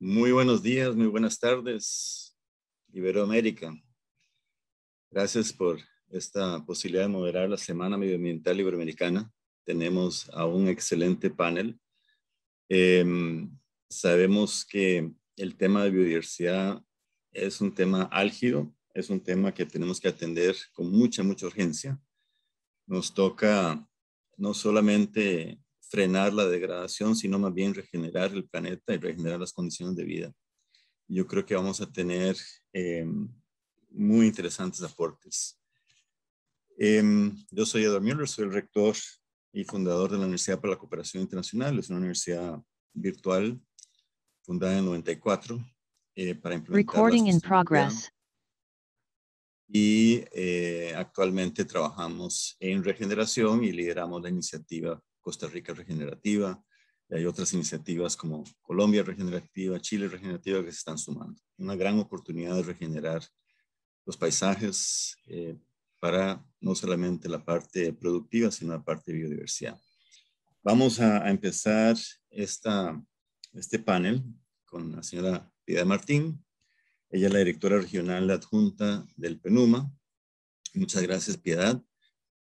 Muy buenos días, muy buenas tardes, Iberoamérica. Gracias por esta posibilidad de moderar la Semana Medioambiental Iberoamericana. Tenemos a un excelente panel. Sabemos que el tema de biodiversidad es un tema álgido, es un tema que tenemos que atender con mucha urgencia. Nos toca no solamente frenar la degradación, sino más bien regenerar el planeta y regenerar las condiciones de vida. Yo creo que vamos a tener muy interesantes aportes. Yo soy Edward Müller, soy el rector y fundador de la Universidad para la Cooperación Internacional. Es una universidad virtual fundada en el 94 para implementar la sostenibilidad. Y actualmente trabajamos en regeneración y lideramos la iniciativa Costa Rica Regenerativa. Y hay otras iniciativas como Colombia Regenerativa, Chile Regenerativa que se están sumando. Una gran oportunidad de regenerar los paisajes para no solamente la parte productiva, sino la parte de biodiversidad. Vamos a empezar este panel con la señora Piedad Martín. Ella es la directora regional adjunta del PENUMA. Muchas gracias, Piedad.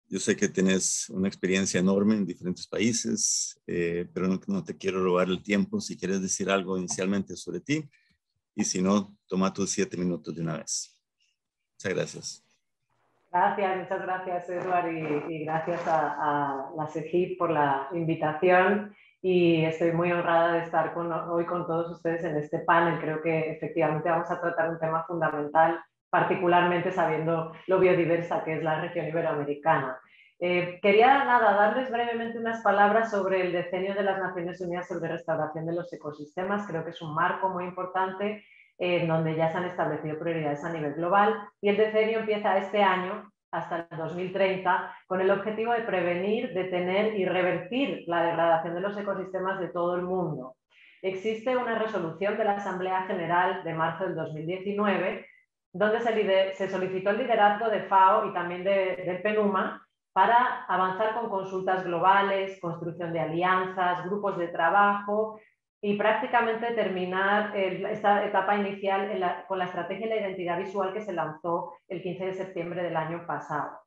Yo sé que tenés una experiencia enorme en diferentes países, pero no te quiero robar el tiempo. Si quieres decir algo inicialmente sobre ti, y si no, toma tus 7 minutos de una vez. Muchas gracias. Muchas gracias, Edward, y gracias a la SEGIP por la invitación. Y estoy muy honrada de estar hoy con todos ustedes en este panel. Creo que efectivamente vamos a tratar un tema fundamental, particularmente sabiendo lo biodiversa que es la región iberoamericana. Quería darles brevemente unas palabras sobre el Decenio de las Naciones Unidas sobre Restauración de los Ecosistemas. Creo que es un marco muy importante en donde ya se han establecido prioridades a nivel global, y el decenio empieza este año hasta el 2030 con el objetivo de prevenir, detener y revertir la degradación de los ecosistemas de todo el mundo. Existe una resolución de la Asamblea General de marzo del 2019 donde se solicitó el liderazgo de FAO y también del PENUMA para avanzar con consultas globales, construcción de alianzas, grupos de trabajo y prácticamente terminar esta etapa inicial con la estrategia y la identidad visual que se lanzó el 15 de septiembre del año pasado.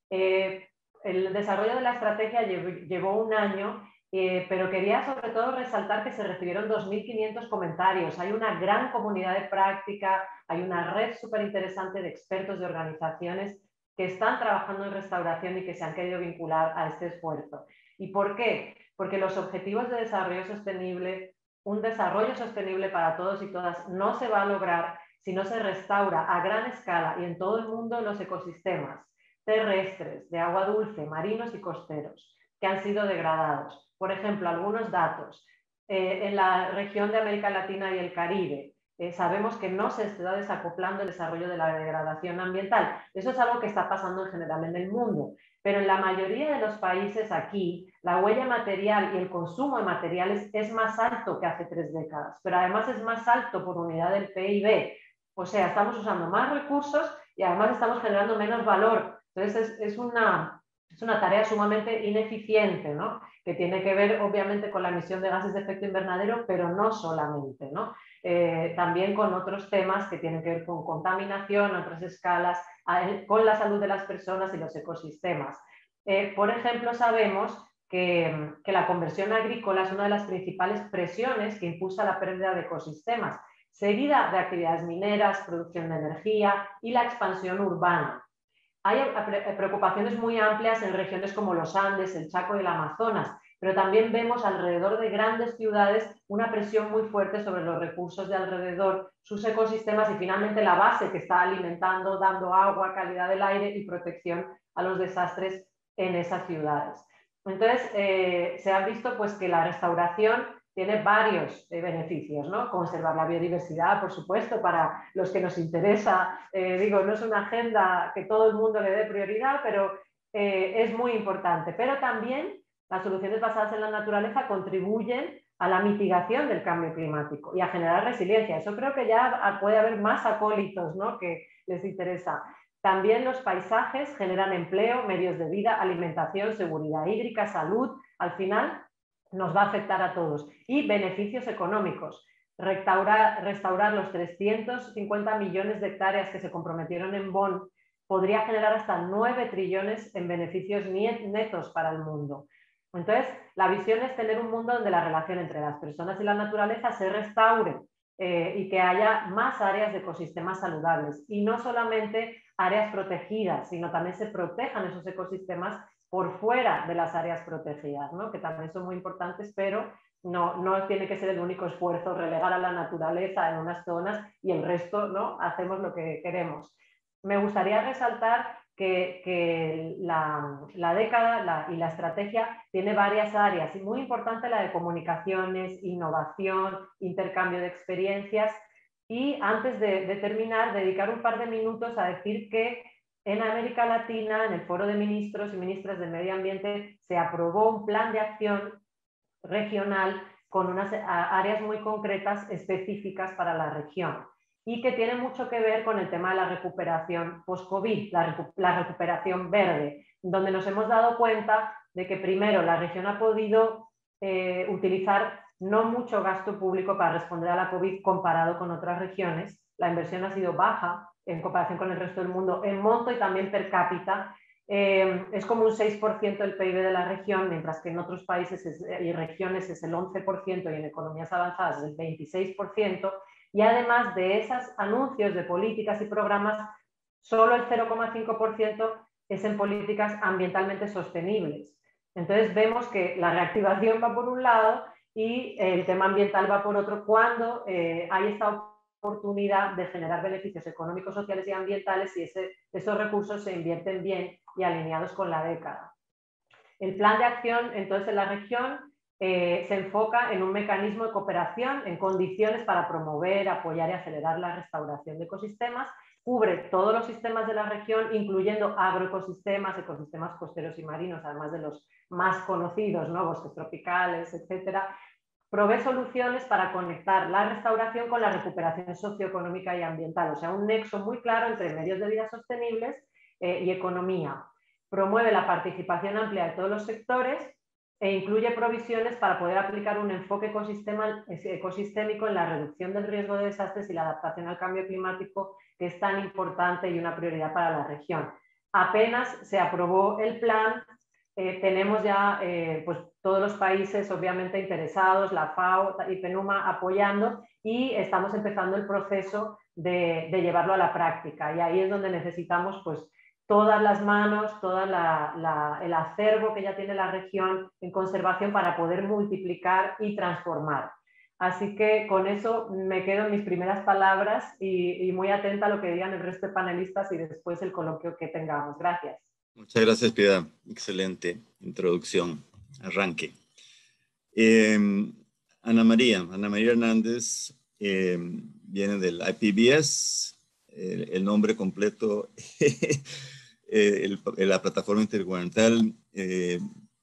El desarrollo de la estrategia llevó un año, pero quería sobre todo resaltar que se recibieron 2.500 comentarios. Hay una gran comunidad de práctica, hay una red súper interesante de expertos de organizaciones que están trabajando en restauración y que se han querido vincular a este esfuerzo. ¿Y por qué? Porque los objetivos de desarrollo sostenible, un desarrollo sostenible para todos y todas, no se va a lograr si no se restaura a gran escala y en todo el mundo los ecosistemas terrestres, de agua dulce, marinos y costeros, que han sido degradados. Por ejemplo, algunos datos. En la región de América Latina y el Caribe, sabemos que no se está desacoplando el desarrollo de la degradación ambiental. Eso es algo que está pasando en general en el mundo. Pero en la mayoría de los países aquí, la huella material y el consumo de materiales es más alto que hace 3 décadas, pero además es más alto por unidad del PIB. O sea, estamos usando más recursos y además estamos generando menos valor. Entonces, es una tarea sumamente ineficiente, ¿no? Que tiene que ver, obviamente, con la emisión de gases de efecto invernadero, pero no solamente, ¿no? También con otros temas que tienen que ver con contaminación a otras escalas, con la salud de las personas y los ecosistemas. Por ejemplo, sabemos que la conversión agrícola es una de las principales presiones que impulsa la pérdida de ecosistemas, seguida de actividades mineras, producción de energía y la expansión urbana. Hay preocupaciones muy amplias en regiones como los Andes, el Chaco y el Amazonas, pero también vemos alrededor de grandes ciudades una presión muy fuerte sobre los recursos de alrededor, sus ecosistemas y finalmente la base que está alimentando, dando agua, calidad del aire y protección a los desastres en esas ciudades. Entonces, se ha visto pues, que la restauración tiene varios beneficios, ¿no? Conservar la biodiversidad, por supuesto, para los que nos interesa. No es una agenda que todo el mundo le dé prioridad, pero es muy importante. Pero también las soluciones basadas en la naturaleza contribuyen a la mitigación del cambio climático y a generar resiliencia. Eso creo que ya puede haber más acólitos, ¿no? Que les interesa. También los paisajes generan empleo, medios de vida, alimentación, seguridad hídrica, salud. Al final nos va a afectar a todos. Y beneficios económicos. restaurar los 350 millones de hectáreas que se comprometieron en Bonn podría generar hasta 9 trillones en beneficios netos para el mundo. Entonces, la visión es tener un mundo donde la relación entre las personas y la naturaleza se restaure y que haya más áreas de ecosistemas saludables y no solamente áreas protegidas, sino también se protejan esos ecosistemas por fuera de las áreas protegidas, ¿no? Que también son muy importantes, pero no tiene que ser el único esfuerzo relegar a la naturaleza en unas zonas y el resto, ¿no? Hacemos lo que queremos. Me gustaría resaltar que la década y la estrategia tiene varias áreas y muy importante la de comunicaciones, innovación, intercambio de experiencias y antes de terminar dedicar un par de minutos a decir que en América Latina, en el Foro de Ministros y Ministras de Medio Ambiente, se aprobó un plan de acción regional con unas áreas muy concretas específicas para la región y que tiene mucho que ver con el tema de la recuperación post-COVID, la recuperación verde, donde nos hemos dado cuenta de que primero la región ha podido utilizar no mucho gasto público para responder a la COVID comparado con otras regiones. La inversión ha sido baja en comparación con el resto del mundo en monto y también per cápita. Es como un 6% del PIB de la región, mientras que en otros países y regiones es el 11% y en economías avanzadas es el 26%. Y además de esos anuncios de políticas y programas, solo el 0,5% es en políticas ambientalmente sostenibles. Entonces vemos que la reactivación va por un lado y el tema ambiental va por otro cuando hay esta oportunidad de generar beneficios económicos, sociales y ambientales y esos recursos se invierten bien y alineados con la década. El plan de acción, entonces, en la región se enfoca en un mecanismo de cooperación en condiciones para promover, apoyar y acelerar la restauración de ecosistemas. Cubre todos los sistemas de la región, incluyendo agroecosistemas, ecosistemas costeros y marinos, además de los más conocidos, ¿no? Bosques tropicales, etcétera. Provee soluciones para conectar la restauración con la recuperación socioeconómica y ambiental, o sea, un nexo muy claro entre medios de vida sostenibles y economía. Promueve la participación amplia de todos los sectores e incluye provisiones para poder aplicar un enfoque ecosistémico en la reducción del riesgo de desastres y la adaptación al cambio climático, que es tan importante y una prioridad para la región. Apenas se aprobó el plan, tenemos ya pues, todos los países obviamente interesados, la FAO y PNUMA apoyando y estamos empezando el proceso de llevarlo a la práctica y ahí es donde necesitamos pues todas las manos, todo el acervo que ya tiene la región en conservación para poder multiplicar y transformar. Así que con eso me quedo en mis primeras palabras y muy atenta a lo que digan el resto de panelistas y después el coloquio que tengamos. Gracias. Muchas gracias, Piedad. Excelente introducción, arranque. Ana María Hernández viene del IPBES, el nombre completo, la plataforma intergubernamental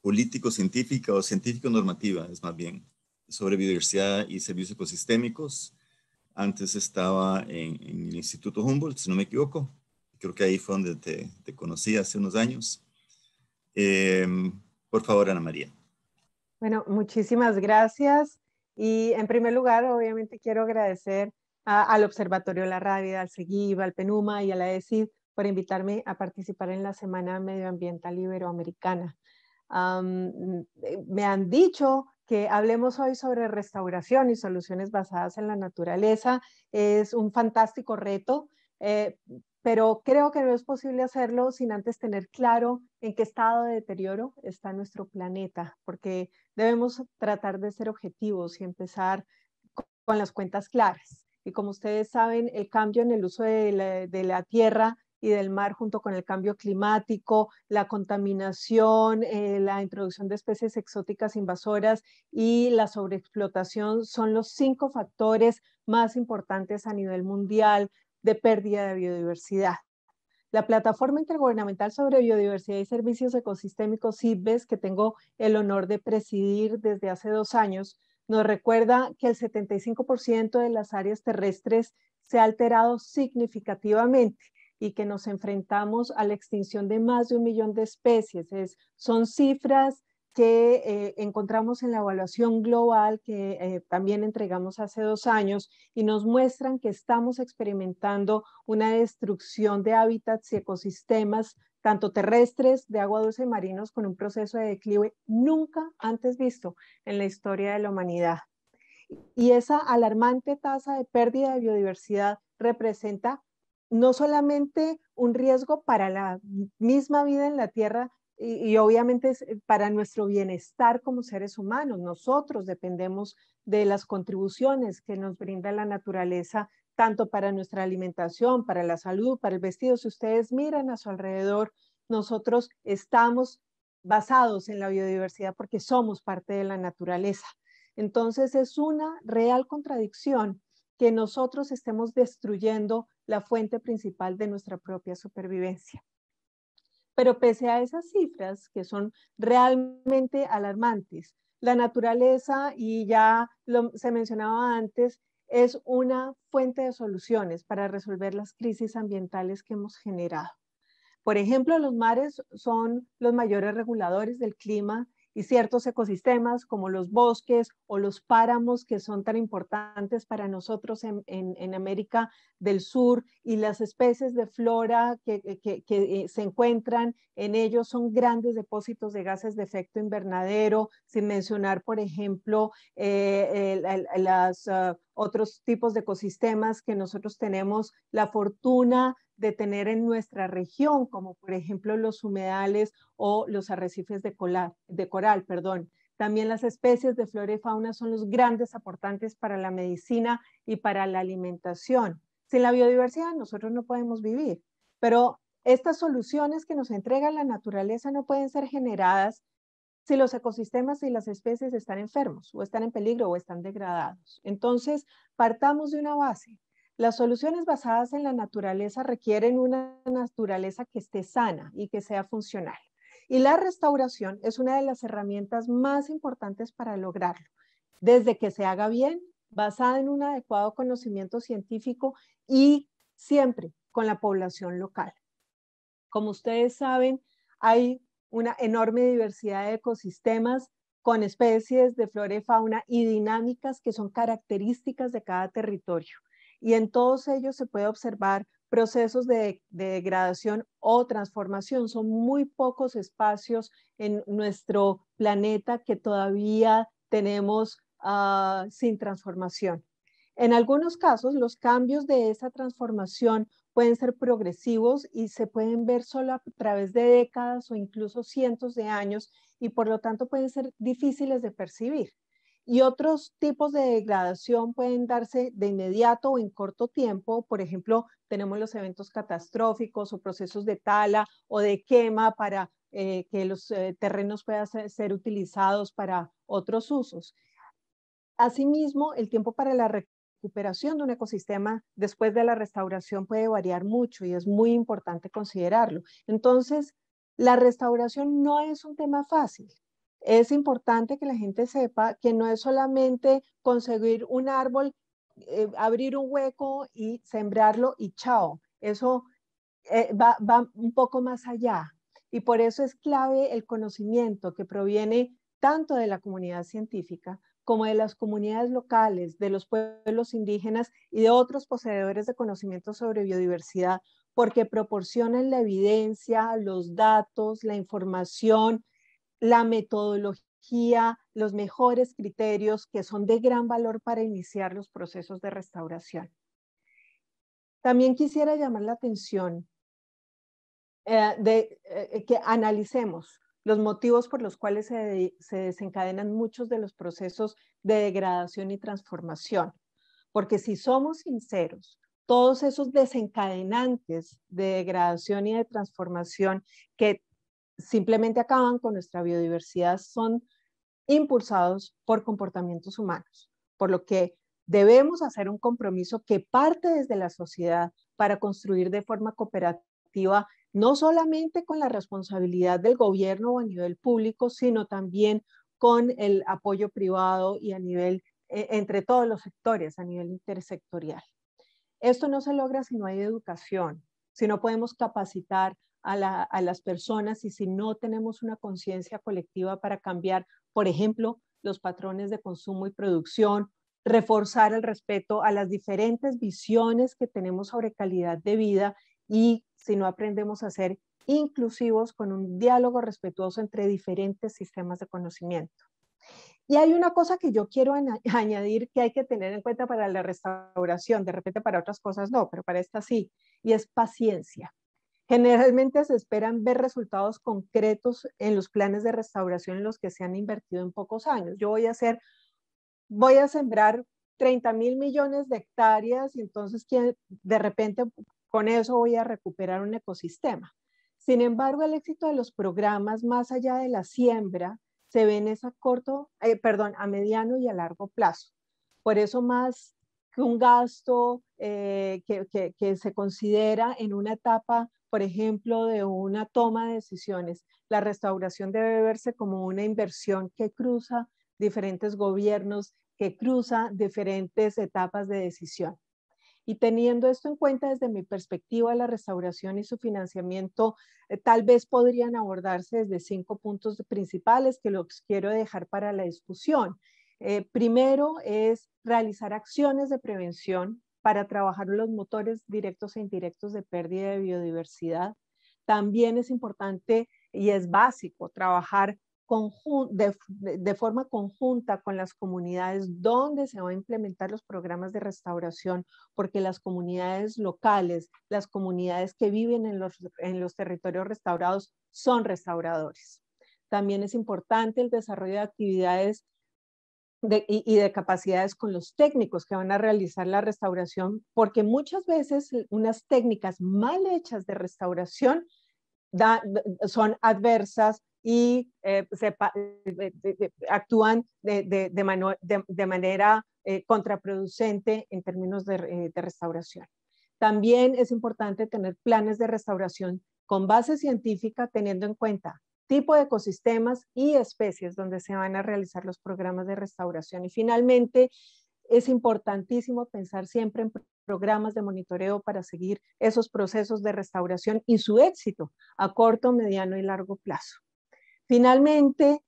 político-científica o científico-normativa, es más bien, sobre biodiversidad y servicios ecosistémicos. Antes estaba en el Instituto Humboldt, si no me equivoco. Creo que ahí fue donde te conocí hace unos años. Por favor, Ana María. Bueno, muchísimas gracias. Y en primer lugar, obviamente quiero agradecer al Observatorio La Radio, al CEGIB, al PNUMA y a la ESID por invitarme a participar en la Semana Medioambiental Iberoamericana. Me han dicho que hablemos hoy sobre restauración y soluciones basadas en la naturaleza. Es un fantástico reto, pero creo que no es posible hacerlo sin antes tener claro en qué estado de deterioro está nuestro planeta, porque debemos tratar de ser objetivos y empezar con las cuentas claras. Y como ustedes saben, el cambio en el uso de la tierra y del mar junto con el cambio climático, la contaminación, la introducción de especies exóticas invasoras y la sobreexplotación son los 5 factores más importantes a nivel mundial de pérdida de biodiversidad. La Plataforma Intergubernamental sobre Biodiversidad y Servicios Ecosistémicos, CIBES, que tengo el honor de presidir desde hace 2 años, nos recuerda que el 75% de las áreas terrestres se ha alterado significativamente y que nos enfrentamos a la extinción de más de 1 millón de especies. Son cifras que encontramos en la evaluación global que también entregamos hace 2 años y nos muestran que estamos experimentando una destrucción de hábitats y ecosistemas, tanto terrestres, de agua dulce y marinos, con un proceso de declive nunca antes visto en la historia de la humanidad. Y esa alarmante tasa de pérdida de biodiversidad representa no solamente un riesgo para la misma vida en la Tierra, y obviamente es para nuestro bienestar como seres humanos. Nosotros dependemos de las contribuciones que nos brinda la naturaleza, tanto para nuestra alimentación, para la salud, para el vestido. Si ustedes miran a su alrededor, nosotros estamos basados en la biodiversidad porque somos parte de la naturaleza. Entonces es una real contradicción que nosotros estemos destruyendo la fuente principal de nuestra propia supervivencia. Pero pese a esas cifras que son realmente alarmantes, la naturaleza, y ya se mencionaba antes, es una fuente de soluciones para resolver las crisis ambientales que hemos generado. Por ejemplo, los mares son los mayores reguladores del clima y ciertos ecosistemas como los bosques o los páramos, que son tan importantes para nosotros en América del Sur, y las especies de flora que se encuentran en ellos son grandes depósitos de gases de efecto invernadero, sin mencionar, por ejemplo, otros tipos de ecosistemas que nosotros tenemos la fortuna de tener en nuestra región, como por ejemplo los humedales o los arrecifes de coral. También las especies de flora y fauna son los grandes aportantes para la medicina y para la alimentación. Sin la biodiversidad nosotros no podemos vivir, pero estas soluciones que nos entrega la naturaleza no pueden ser generadas si los ecosistemas y las especies están enfermos o están en peligro o están degradados. Entonces, partamos de una base. Las soluciones basadas en la naturaleza requieren una naturaleza que esté sana y que sea funcional. Y la restauración es una de las herramientas más importantes para lograrlo, desde que se haga bien, basada en un adecuado conocimiento científico y siempre con la población local. Como ustedes saben, hay una enorme diversidad de ecosistemas con especies de flora y fauna y dinámicas que son características de cada territorio. Y en todos ellos se puede observar procesos de degradación o transformación. Son muy pocos espacios en nuestro planeta que todavía tenemos sin transformación. En algunos casos, los cambios de esa transformación pueden ser progresivos y se pueden ver solo a través de décadas o incluso cientos de años, y por lo tanto pueden ser difíciles de percibir. Y otros tipos de degradación pueden darse de inmediato o en corto tiempo. Por ejemplo, tenemos los eventos catastróficos o procesos de tala o de quema para que los terrenos puedan ser utilizados para otros usos. Asimismo, el tiempo para la recuperación de un ecosistema después de la restauración puede variar mucho y es muy importante considerarlo. Entonces, la restauración no es un tema fácil. Es importante que la gente sepa que no es solamente conseguir un árbol, abrir un hueco y sembrarlo y chao. Eso va un poco más allá. Y por eso es clave el conocimiento que proviene tanto de la comunidad científica como de las comunidades locales, de los pueblos indígenas y de otros poseedores de conocimiento sobre biodiversidad, porque proporcionan la evidencia, los datos, la información, la metodología, los mejores criterios que son de gran valor para iniciar los procesos de restauración. También quisiera llamar la atención que analicemos los motivos por los cuales se desencadenan muchos de los procesos de degradación y transformación. Porque si somos sinceros, todos esos desencadenantes de degradación y de transformación que simplemente acaban con nuestra biodiversidad son impulsados por comportamientos humanos, por lo que debemos hacer un compromiso que parte desde la sociedad para construir de forma cooperativa, no solamente con la responsabilidad del gobierno o a nivel público, sino también con el apoyo privado y a nivel, entre todos los sectores, a nivel intersectorial. Esto no se logra si no hay educación, si no podemos capacitar a las personas y si no tenemos una conciencia colectiva para cambiar, por ejemplo, los patrones de consumo y producción, reforzar el respeto a las diferentes visiones que tenemos sobre calidad de vida y si no aprendemos a ser inclusivos con un diálogo respetuoso entre diferentes sistemas de conocimiento. Y hay una cosa que yo quiero añadir que hay que tener en cuenta para la restauración, de repente para otras cosas no, pero para esta sí, y es paciencia. Generalmente se esperan ver resultados concretos en los planes de restauración en los que se han invertido en pocos años. Yo voy a sembrar 30.000 millones de hectáreas y entonces de repente con eso voy a recuperar un ecosistema. Sin embargo, el éxito de los programas más allá de la siembra se ve en a mediano y a largo plazo. Por eso más que un gasto que se considera en una etapa, por ejemplo, de una toma de decisiones, la restauración debe verse como una inversión que cruza diferentes gobiernos, que cruza diferentes etapas de decisión. Y teniendo esto en cuenta desde mi perspectiva, la restauración y su financiamiento tal vez podrían abordarse desde 5 puntos principales que los quiero dejar para la discusión. Primero es realizar acciones de prevención para trabajar los motores directos e indirectos de pérdida de biodiversidad. También es importante y es básico trabajar de forma conjunta con las comunidades donde se van a implementar los programas de restauración, porque las comunidades locales, las comunidades que viven en los territorios restaurados son restauradores. También es importante el desarrollo de actividades y de capacidades con los técnicos que van a realizar la restauración, porque muchas veces unas técnicas mal hechas de restauración son adversas y actúan de manera contraproducente en términos de restauración. También es importante tener planes de restauración con base científica, teniendo en cuenta tipo de ecosistemas y especies donde se van a realizar los programas de restauración. Y finalmente, es importantísimo pensar siempre en programas de monitoreo para seguir esos procesos de restauración y su éxito a corto, mediano y largo plazo. Finalmente,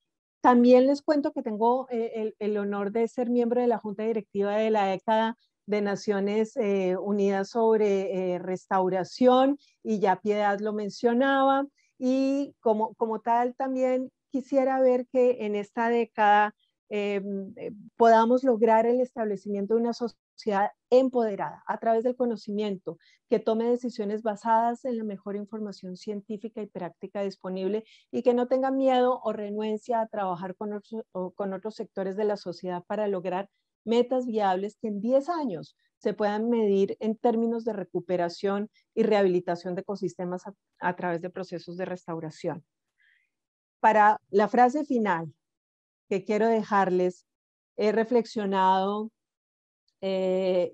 también les cuento que tengo el honor de ser miembro de la Junta Directiva de la década de Naciones Unidas sobre restauración, y ya Piedad lo mencionaba, y como tal también quisiera ver que en esta década podamos lograr el establecimiento de una sociedad empoderada a través del conocimiento, que tome decisiones basadas en la mejor información científica y práctica disponible y que no tenga miedo o renuencia a trabajar con otros sectores de la sociedad para lograr metas viables que en 10 años se puedan medir en términos de recuperación y rehabilitación de ecosistemas a través de procesos de restauración. Para la frase final que quiero dejarles, he reflexionado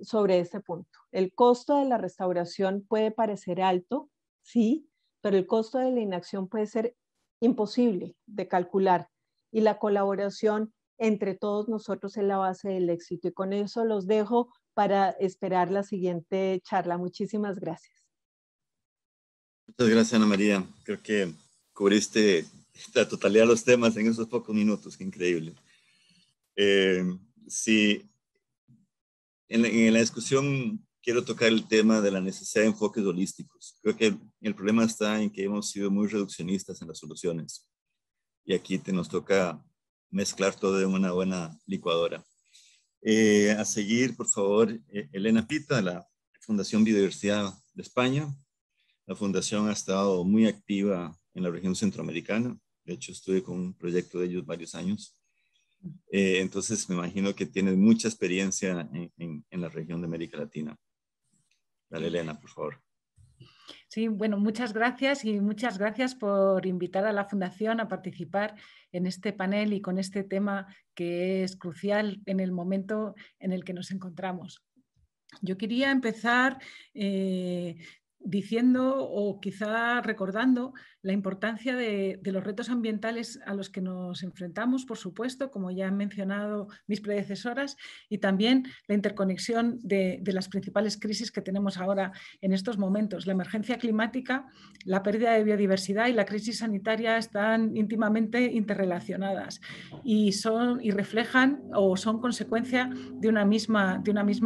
sobre este punto. El costo de la restauración puede parecer alto, sí, pero el costo de la inacción puede ser imposible de calcular, y la colaboración entre todos nosotros es la base del éxito. Y con eso los dejo para esperar la siguiente charla. Muchísimas gracias. Muchas gracias, Ana María. Creo que cubriste la totalidad de los temas en esos pocos minutos. Qué increíble. Sí, en la discusión quiero tocar el tema de la necesidad de enfoques holísticos. Creo que el problema está en que hemos sido muy reduccionistas en las soluciones. Y aquí nos toca mezclar todo en una buena licuadora. A seguir, por favor, Elena Pita, de la Fundación Biodiversidad de España. La fundación ha estado muy activa en la región centroamericana. De hecho, estuve con un proyecto de ellos varios años. Entonces, me imagino que tienes mucha experiencia en la región de América Latina. Dale, Elena, por favor. Sí, bueno, muchas gracias y muchas gracias por invitar a la Fundación a participar en este panel y con este tema que es crucial en el momento en el que nos encontramos. Yo quería empezar diciendo o quizá recordando la importancia de los retos ambientales a los que nos enfrentamos, por supuesto, como ya han mencionado mis predecesoras, y también la interconexión de las principales crisis que tenemos ahora en estos momentos. La emergencia climática, la pérdida de biodiversidad y la crisis sanitaria están íntimamente interrelacionadas y reflejan o son consecuencia de una misma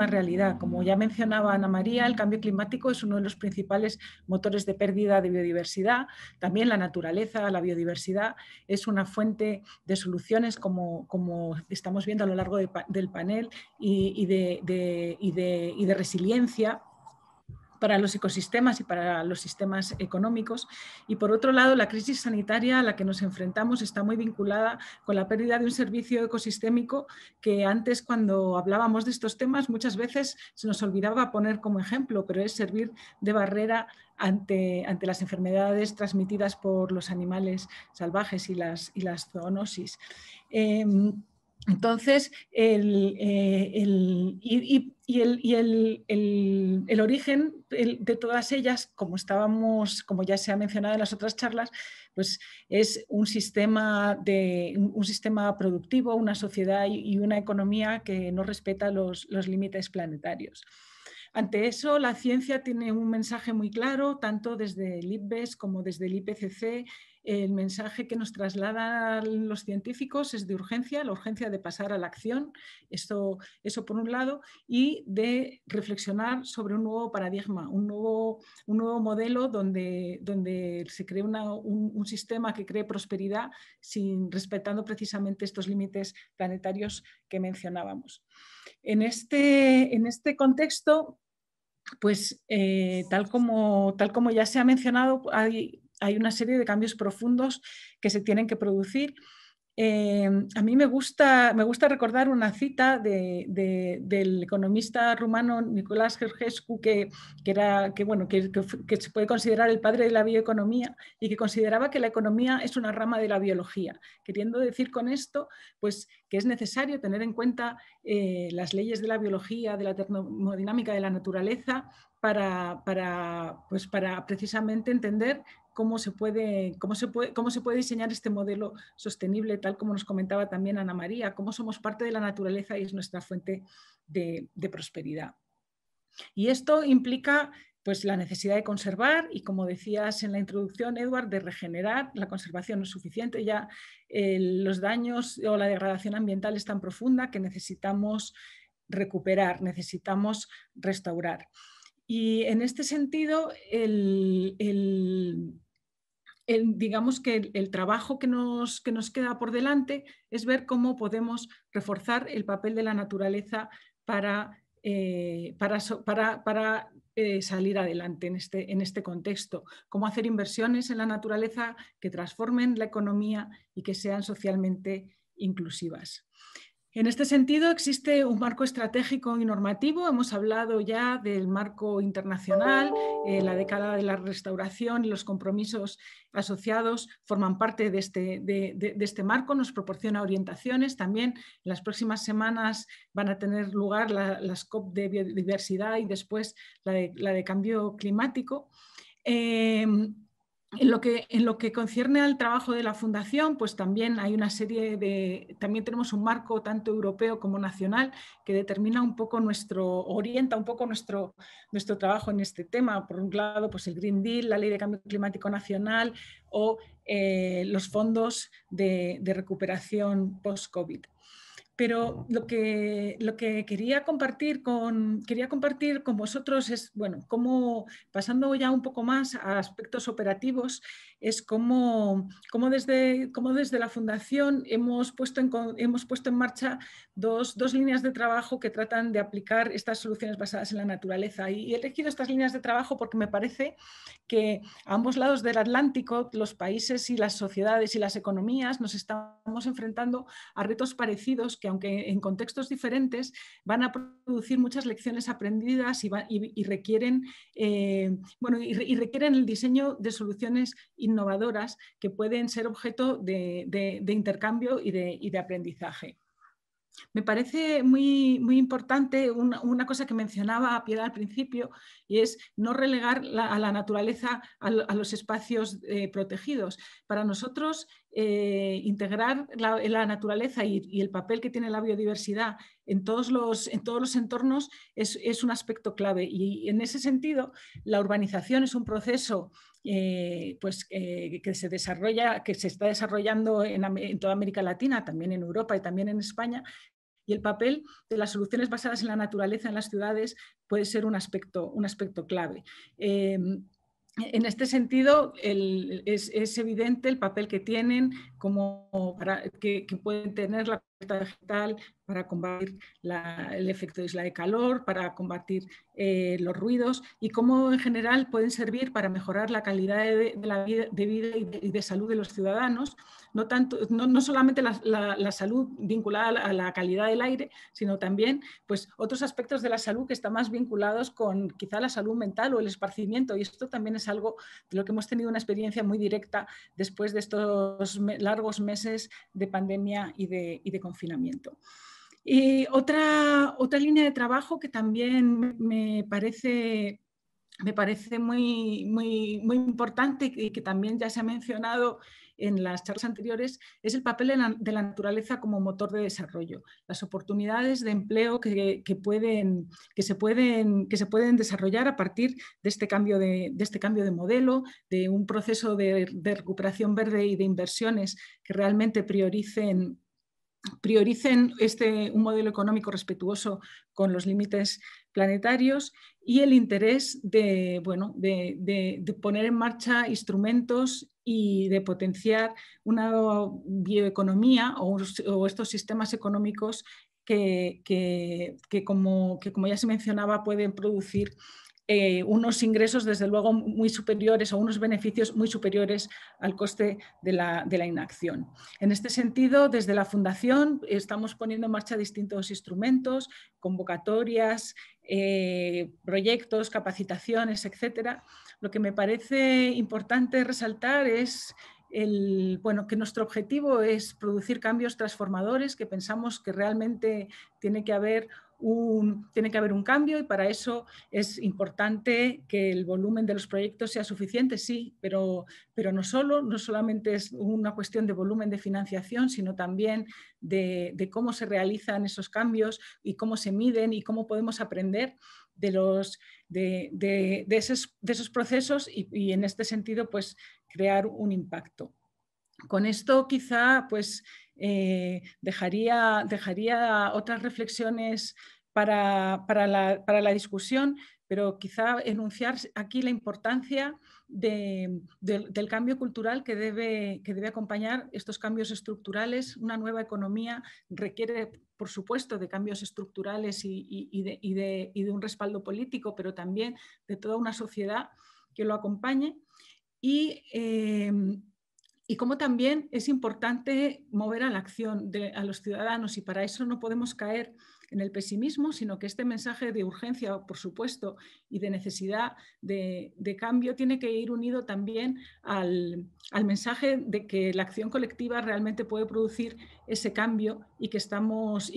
realidad. Como ya mencionaba Ana María, el cambio climático es uno de los principales motores de pérdida de biodiversidad. También la naturaleza, la biodiversidad, es una fuente de soluciones, como estamos viendo a lo largo del panel, y de resiliencia para los ecosistemas y para los sistemas económicos. Y por otro lado, la crisis sanitaria a la que nos enfrentamos está muy vinculada con la pérdida de un servicio ecosistémico que antes, cuando hablábamos de estos temas, muchas veces se nos olvidaba poner como ejemplo, pero es servir de barrera ante las enfermedades transmitidas por los animales salvajes y las zoonosis. Entonces, el origen de todas ellas, como ya se ha mencionado en las otras charlas, pues es un sistema productivo, una sociedad y una economía que no respeta los límites planetarios. Ante eso, la ciencia tiene un mensaje muy claro, tanto desde el IPBES como desde el IPCC. El mensaje que nos trasladan los científicos es de urgencia, la urgencia de pasar a la acción, eso por un lado, y de reflexionar sobre un nuevo paradigma, un nuevo modelo donde se cree un sistema que cree prosperidad respetando precisamente estos límites planetarios que mencionábamos. En este contexto, pues tal como ya se ha mencionado, hay una serie de cambios profundos que se tienen que producir. A mí me gusta recordar una cita del economista rumano Nicolae Georgescu, que se puede considerar el padre de la bioeconomía y que consideraba que la economía es una rama de la biología, queriendo decir con esto pues, que es necesario tener en cuenta las leyes de la biología, de la termodinámica de la naturaleza, para precisamente entender cómo se puede diseñar este modelo sostenible, tal como nos comentaba también Ana María, cómo somos parte de la naturaleza y es nuestra fuente de prosperidad. Y esto implica pues, la necesidad de conservar y, como decías en la introducción, Edward, de regenerar. La conservación no es suficiente, ya los daños o la degradación ambiental es tan profunda que necesitamos recuperar, necesitamos restaurar. Y en este sentido, digamos que el trabajo que nos queda por delante es ver cómo podemos reforzar el papel de la naturaleza para salir adelante en este contexto, cómo hacer inversiones en la naturaleza que transformen la economía y que sean socialmente inclusivas. En este sentido, existe un marco estratégico y normativo. Hemos hablado ya del marco internacional, la década de la restauración y los compromisos asociados forman parte de este marco, nos proporciona orientaciones. También en las próximas semanas van a tener lugar las COP de biodiversidad y después la de cambio climático. En lo que concierne al trabajo de la Fundación, pues también hay una serie también tenemos un marco tanto europeo como nacional que determina un poco orienta un poco nuestro trabajo en este tema. Por un lado, pues el Green Deal, la Ley de Cambio Climático Nacional o los fondos de recuperación post-COVID. Pero lo que quería compartir con vosotros es, bueno, cómo, pasando ya un poco más a aspectos operativos, es cómo desde la Fundación hemos puesto en marcha dos líneas de trabajo que tratan de aplicar estas soluciones basadas en la naturaleza. Y he elegido estas líneas de trabajo porque me parece que a ambos lados del Atlántico, los países y las sociedades y las economías nos estamos enfrentando a retos parecidos que, aunque en contextos diferentes, van a producir muchas lecciones aprendidas y requieren el diseño de soluciones innovadoras que pueden ser objeto de intercambio y de aprendizaje. Me parece muy, muy importante una cosa que mencionaba Piedad al principio, y es no relegar a la naturaleza a los espacios protegidos. Para nosotros, integrar la naturaleza y el papel que tiene la biodiversidad en todos los entornos es un aspecto clave. Y en ese sentido, la urbanización es un proceso que se desarrolla, que se está desarrollando en toda América Latina, también en Europa y también en España, y el papel de las soluciones basadas en la naturaleza en las ciudades puede ser un aspecto clave. En este sentido, es evidente el papel que tienen, que pueden tener la puerta vegetal para combatir el efecto de isla de calor, para combatir los ruidos, y cómo en general pueden servir para mejorar la calidad de vida y de salud de los ciudadanos, no solamente la salud vinculada a la calidad del aire, sino también pues, otros aspectos de la salud que están más vinculados con quizá la salud mental o el esparcimiento, y esto también es algo de lo que hemos tenido una experiencia muy directa después de estos largos meses de pandemia y de confinamiento. Y otra línea de trabajo que también me parece muy, muy, muy importante y que también ya se ha mencionado en las charlas anteriores es el papel de la naturaleza como motor de desarrollo. Las oportunidades de empleo que se pueden desarrollar a partir de este cambio de modelo, de un proceso de recuperación verde y de inversiones que realmente prioricen un modelo económico respetuoso con los límites planetarios, y el interés de poner en marcha instrumentos y de potenciar una bioeconomía o estos sistemas económicos que como ya se mencionaba, pueden producir unos ingresos desde luego muy superiores o unos beneficios muy superiores al coste de la inacción. En este sentido, desde la Fundación estamos poniendo en marcha distintos instrumentos, convocatorias, proyectos, capacitaciones, etcétera. Lo que me parece importante resaltar es que nuestro objetivo es producir cambios transformadores, que pensamos que realmente tiene que haber un cambio, y para eso es importante que el volumen de los proyectos sea suficiente, sí, pero no solamente es una cuestión de volumen de financiación, sino también de cómo se realizan esos cambios y cómo se miden y cómo podemos aprender de esos procesos y en este sentido pues crear un impacto. Con esto quizá pues dejaría otras reflexiones para la discusión, pero quizá enunciar aquí la importancia del cambio cultural que debe acompañar estos cambios estructurales. Una nueva economía requiere, por supuesto, de cambios estructurales y de un respaldo político, pero también de toda una sociedad que lo acompañe. Y como también es importante mover a la acción a los ciudadanos, y para eso no podemos caer en el pesimismo, sino que este mensaje de urgencia, por supuesto, y de necesidad de cambio tiene que ir unido también al mensaje de que la acción colectiva realmente puede producir ese cambio y que estamos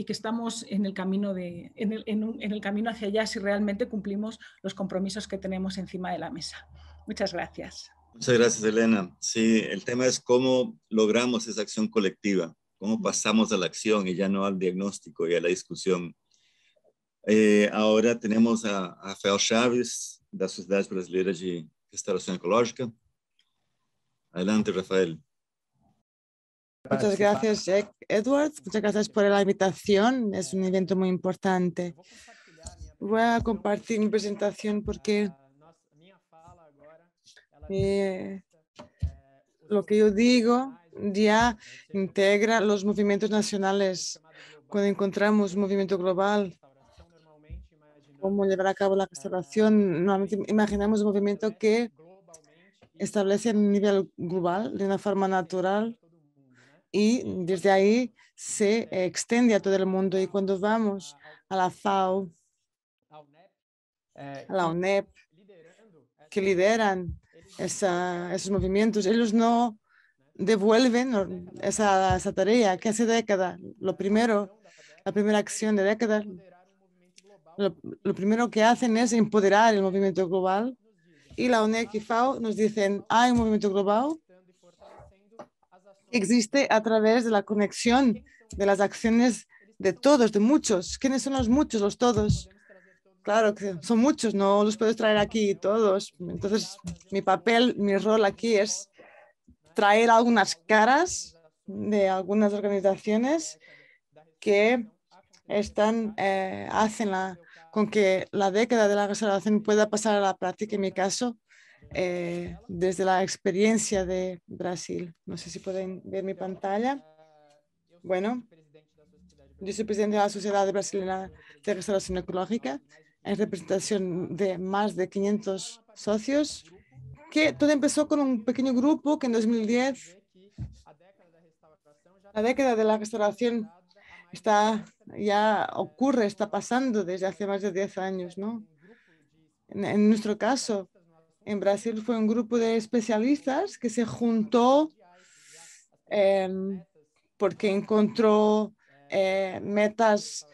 en el camino en el camino hacia allá si realmente cumplimos los compromisos que tenemos encima de la mesa. Muchas gracias. Muchas gracias, Elena. Sí, el tema es cómo logramos esa acción colectiva, cómo pasamos a la acción y ya no al diagnóstico y a la discusión. Ahora tenemos a Rafael Chaves, da Sociedade Brasileira de Restauración Ecológica. Adelante, Rafael. Muchas gracias, Edward. Muchas gracias por la invitación. Es un evento muy importante. Voy a compartir mi presentación porque lo que yo digo ya integra los movimientos nacionales. Cuando encontramos un movimiento global, cómo llevar a cabo la restauración, normalmente imaginamos un movimiento que establece a nivel global de una forma natural y desde ahí se extiende a todo el mundo. Y cuando vamos a la FAO, a la UNEP, que lideran esos movimientos, ellos no devuelven esa tarea que hace décadas. Lo primero la primera acción de década, lo primero que hacen es empoderar el movimiento global, y la UNEC y FAO nos dicen, hay un movimiento global que existe a través de la conexión de las acciones de todos, de muchos. ¿Quiénes son los muchos, los todos? Claro que son muchos, no los puedes traer aquí todos. Entonces, mi papel, mi rol aquí es traer algunas caras de algunas organizaciones que hacen con que la década de la restauración pueda pasar a la práctica, en mi caso, desde la experiencia de Brasil. No sé si pueden ver mi pantalla. Bueno, yo soy presidente de la Sociedad Brasileña de Restauración Ecológica, en representación de más de 500 socios, que todo empezó con un pequeño grupo que en 2010, la década de la restauración está pasando desde hace más de 10 años, ¿no? En nuestro caso, en Brasil fue un grupo de especialistas que se juntó porque encontró metas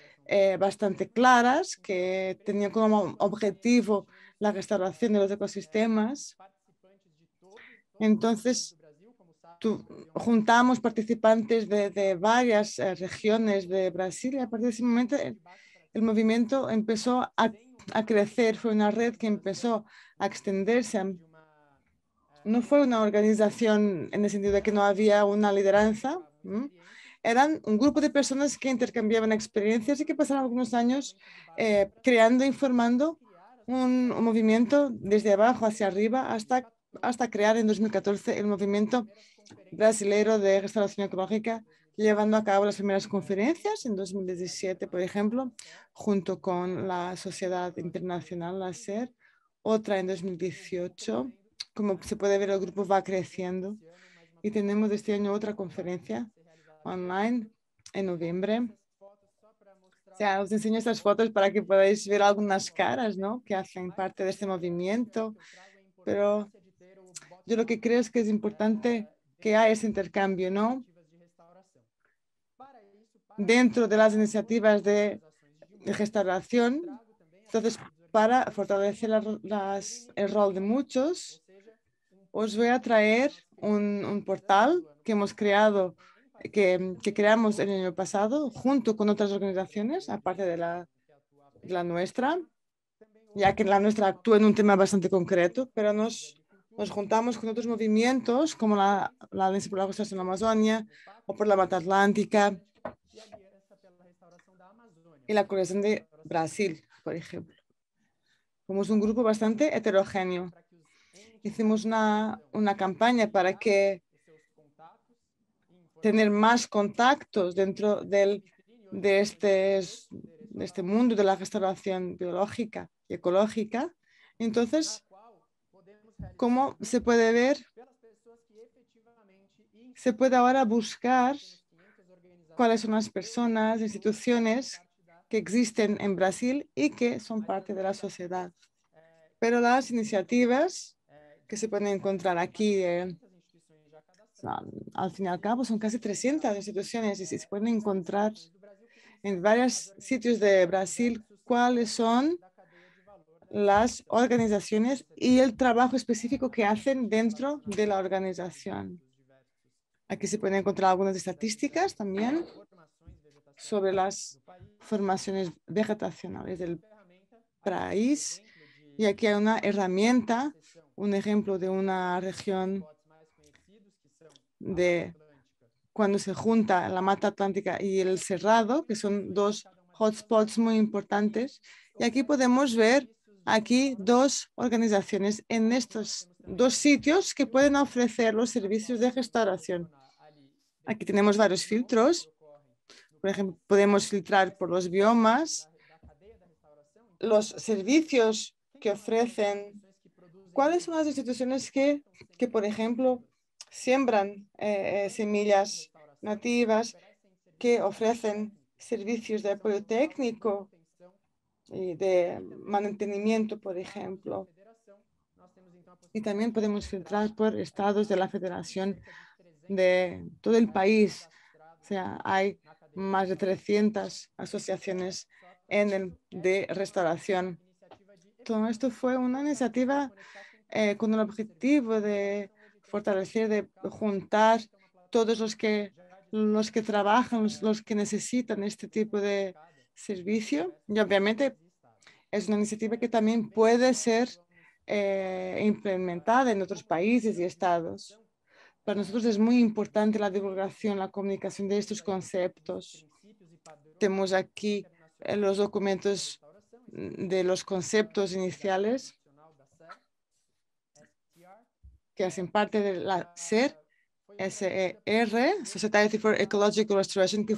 bastante claras que tenían como objetivo la restauración de los ecosistemas. Entonces, juntamos participantes de varias regiones de Brasil, y a partir de ese momento el movimiento empezó a crecer. Fue una red que empezó a extenderse. No fue una organización en el sentido de que no había una lideranza. Eran un grupo de personas que intercambiaban experiencias y que pasaron algunos años creando, informando un movimiento desde abajo hacia arriba hasta crear en 2014 el movimiento brasilero de restauración ecológica, llevando a cabo las primeras conferencias en 2017, por ejemplo, junto con la Sociedad Internacional, la SER, otra en 2018. Como se puede ver, el grupo va creciendo y tenemos este año otra conferencia online en noviembre. O sea, os enseño estas fotos para que podáis ver algunas caras, ¿no?, que hacen parte de este movimiento, pero yo lo que creo es que es importante que haya ese intercambio, ¿no?, dentro de las iniciativas de restauración. Entonces, para fortalecer el rol de muchos, os voy a traer un portal que hemos creado, que creamos el año pasado, junto con otras organizaciones, aparte de la nuestra, ya que la nuestra actúa en un tema bastante concreto, pero nos juntamos con otros movimientos, como la Alianza por la Restauración de la Amazonia o por la Mata Atlántica y la coalición de Brasil, por ejemplo. Somos un grupo bastante heterogéneo. Hicimos una campaña para tener más contactos dentro de este mundo de la restauración biológica y ecológica. Entonces, como se puede ver, se puede ahora buscar cuáles son las personas, instituciones que existen en Brasil y que son parte de la sociedad. Pero las iniciativas que se pueden encontrar aquí, al fin y al cabo, son casi 300 instituciones y se pueden encontrar en varios sitios de Brasil cuáles son las organizaciones y el trabajo específico que hacen dentro de la organización. Aquí se pueden encontrar algunas estadísticas también sobre las formaciones vegetacionales del país. Y aquí hay una herramienta, un ejemplo de una región de cuando se junta la Mata Atlántica y el Cerrado, que son dos hotspots muy importantes. Y aquí podemos ver dos organizaciones en estos dos sitios que pueden ofrecer los servicios de restauración. Aquí tenemos varios filtros. Por ejemplo, podemos filtrar por los biomas, los servicios que ofrecen. ¿Cuáles son las instituciones que por ejemplo, siembran semillas nativas, que ofrecen servicios de apoyo técnico y de mantenimiento, por ejemplo? Y también podemos filtrar por estados de la federación de todo el país. O sea, hay más de 300 asociaciones de restauración. Todo esto fue una iniciativa con el objetivo de fortalecer, de juntar todos los que trabajan, los que necesitan este tipo de servicio. Y obviamente es una iniciativa que también puede ser implementada en otros países y estados. Para nosotros es muy importante la divulgación, la comunicación de estos conceptos. Tenemos aquí los documentos de los conceptos iniciales que hacen parte de la SER, Society for Ecological Restoration, que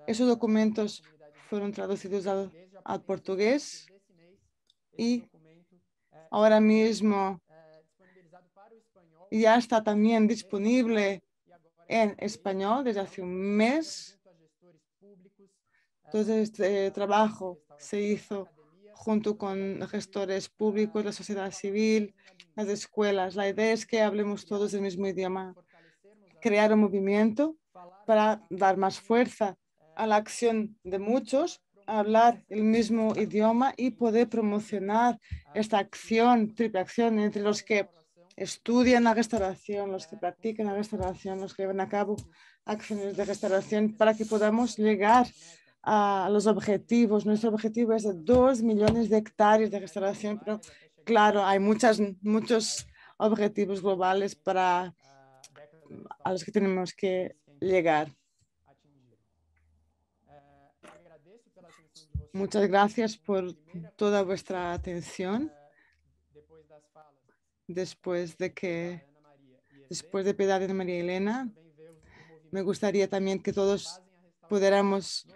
esos documentos fueron traducidos al portugués y ahora mismo ya está también disponible en español desde hace un mes. Entonces, este trabajo se hizo junto con gestores públicos, la sociedad civil, las escuelas. La idea es que hablemos todos el mismo idioma, crear un movimiento para dar más fuerza a la acción de muchos, hablar el mismo idioma y poder promocionar esta acción, triple acción entre los que estudian la restauración, los que practican la restauración, los que llevan a cabo acciones de restauración para que podamos llegar a los objetivos. Nuestro objetivo es de 2 millones de hectáreas de restauración, pero claro, hay muchos objetivos globales a los que tenemos que llegar. Muchas gracias por toda vuestra atención. Después de Piedad y Ana María Elena, me gustaría también que todos pudiéramos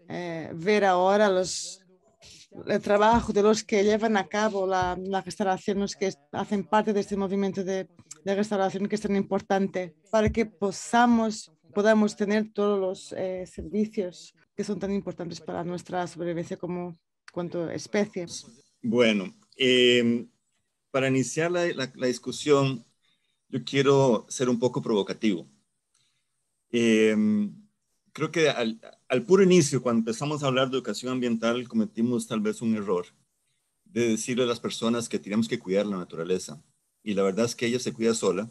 ver ahora el trabajo de los que llevan a cabo la restauración, los que hacen parte de este movimiento de restauración que es tan importante para que podamos tener todos los servicios que son tan importantes para nuestra sobrevivencia cuanto especie. Bueno, para iniciar la discusión, yo quiero ser un poco provocativo. Creo que al puro inicio, cuando empezamos a hablar de educación ambiental, cometimos tal vez un error de decirle a las personas que teníamos que cuidar la naturaleza. Y la verdad es que ella se cuida sola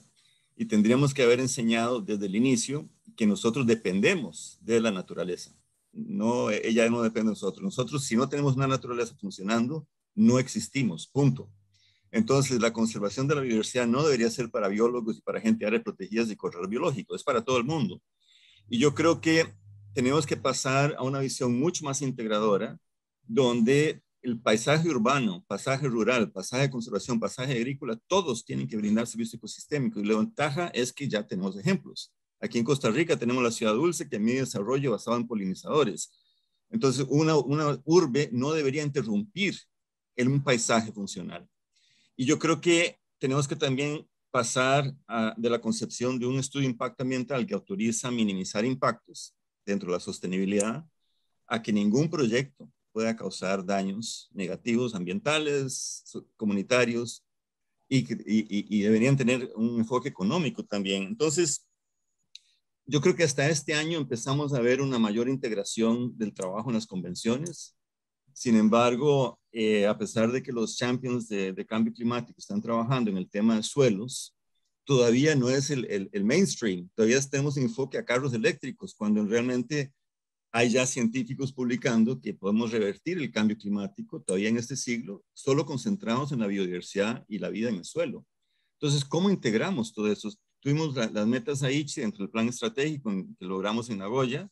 y tendríamos que haber enseñado desde el inicio que nosotros dependemos de la naturaleza. No, ella no depende de nosotros. Nosotros, si no tenemos una naturaleza funcionando, no existimos, punto. Entonces, la conservación de la biodiversidad no debería ser para biólogos y para gente de áreas protegidas y corredor biológico, es para todo el mundo. Y yo creo que tenemos que pasar a una visión mucho más integradora, donde el paisaje urbano, paisaje rural, paisaje de conservación, paisaje agrícola, todos tienen que brindar servicio ecosistémico. Y la ventaja es que ya tenemos ejemplos. Aquí en Costa Rica tenemos la Ciudad Dulce, que mide desarrollo basado en polinizadores. Entonces, una urbe no debería interrumpir en un paisaje funcional. Y yo creo que tenemos que también pasar de la concepción de un estudio de impacto ambiental que autoriza minimizar impactos dentro de la sostenibilidad a que ningún proyecto pueda causar daños negativos ambientales, comunitarios y deberían tener un enfoque económico también. Entonces, yo creo que hasta este año empezamos a ver una mayor integración del trabajo en las convenciones. Sin embargo, a pesar de que los champions de cambio climático están trabajando en el tema de suelos, todavía no es el mainstream. Todavía tenemos enfoque a carros eléctricos, cuando realmente hay ya científicos publicando que podemos revertir el cambio climático todavía en este siglo, solo concentrados en la biodiversidad y la vida en el suelo. Entonces, ¿cómo integramos todo eso? Tuvimos las metas Aichi dentro del plan estratégico que logramos en Nagoya,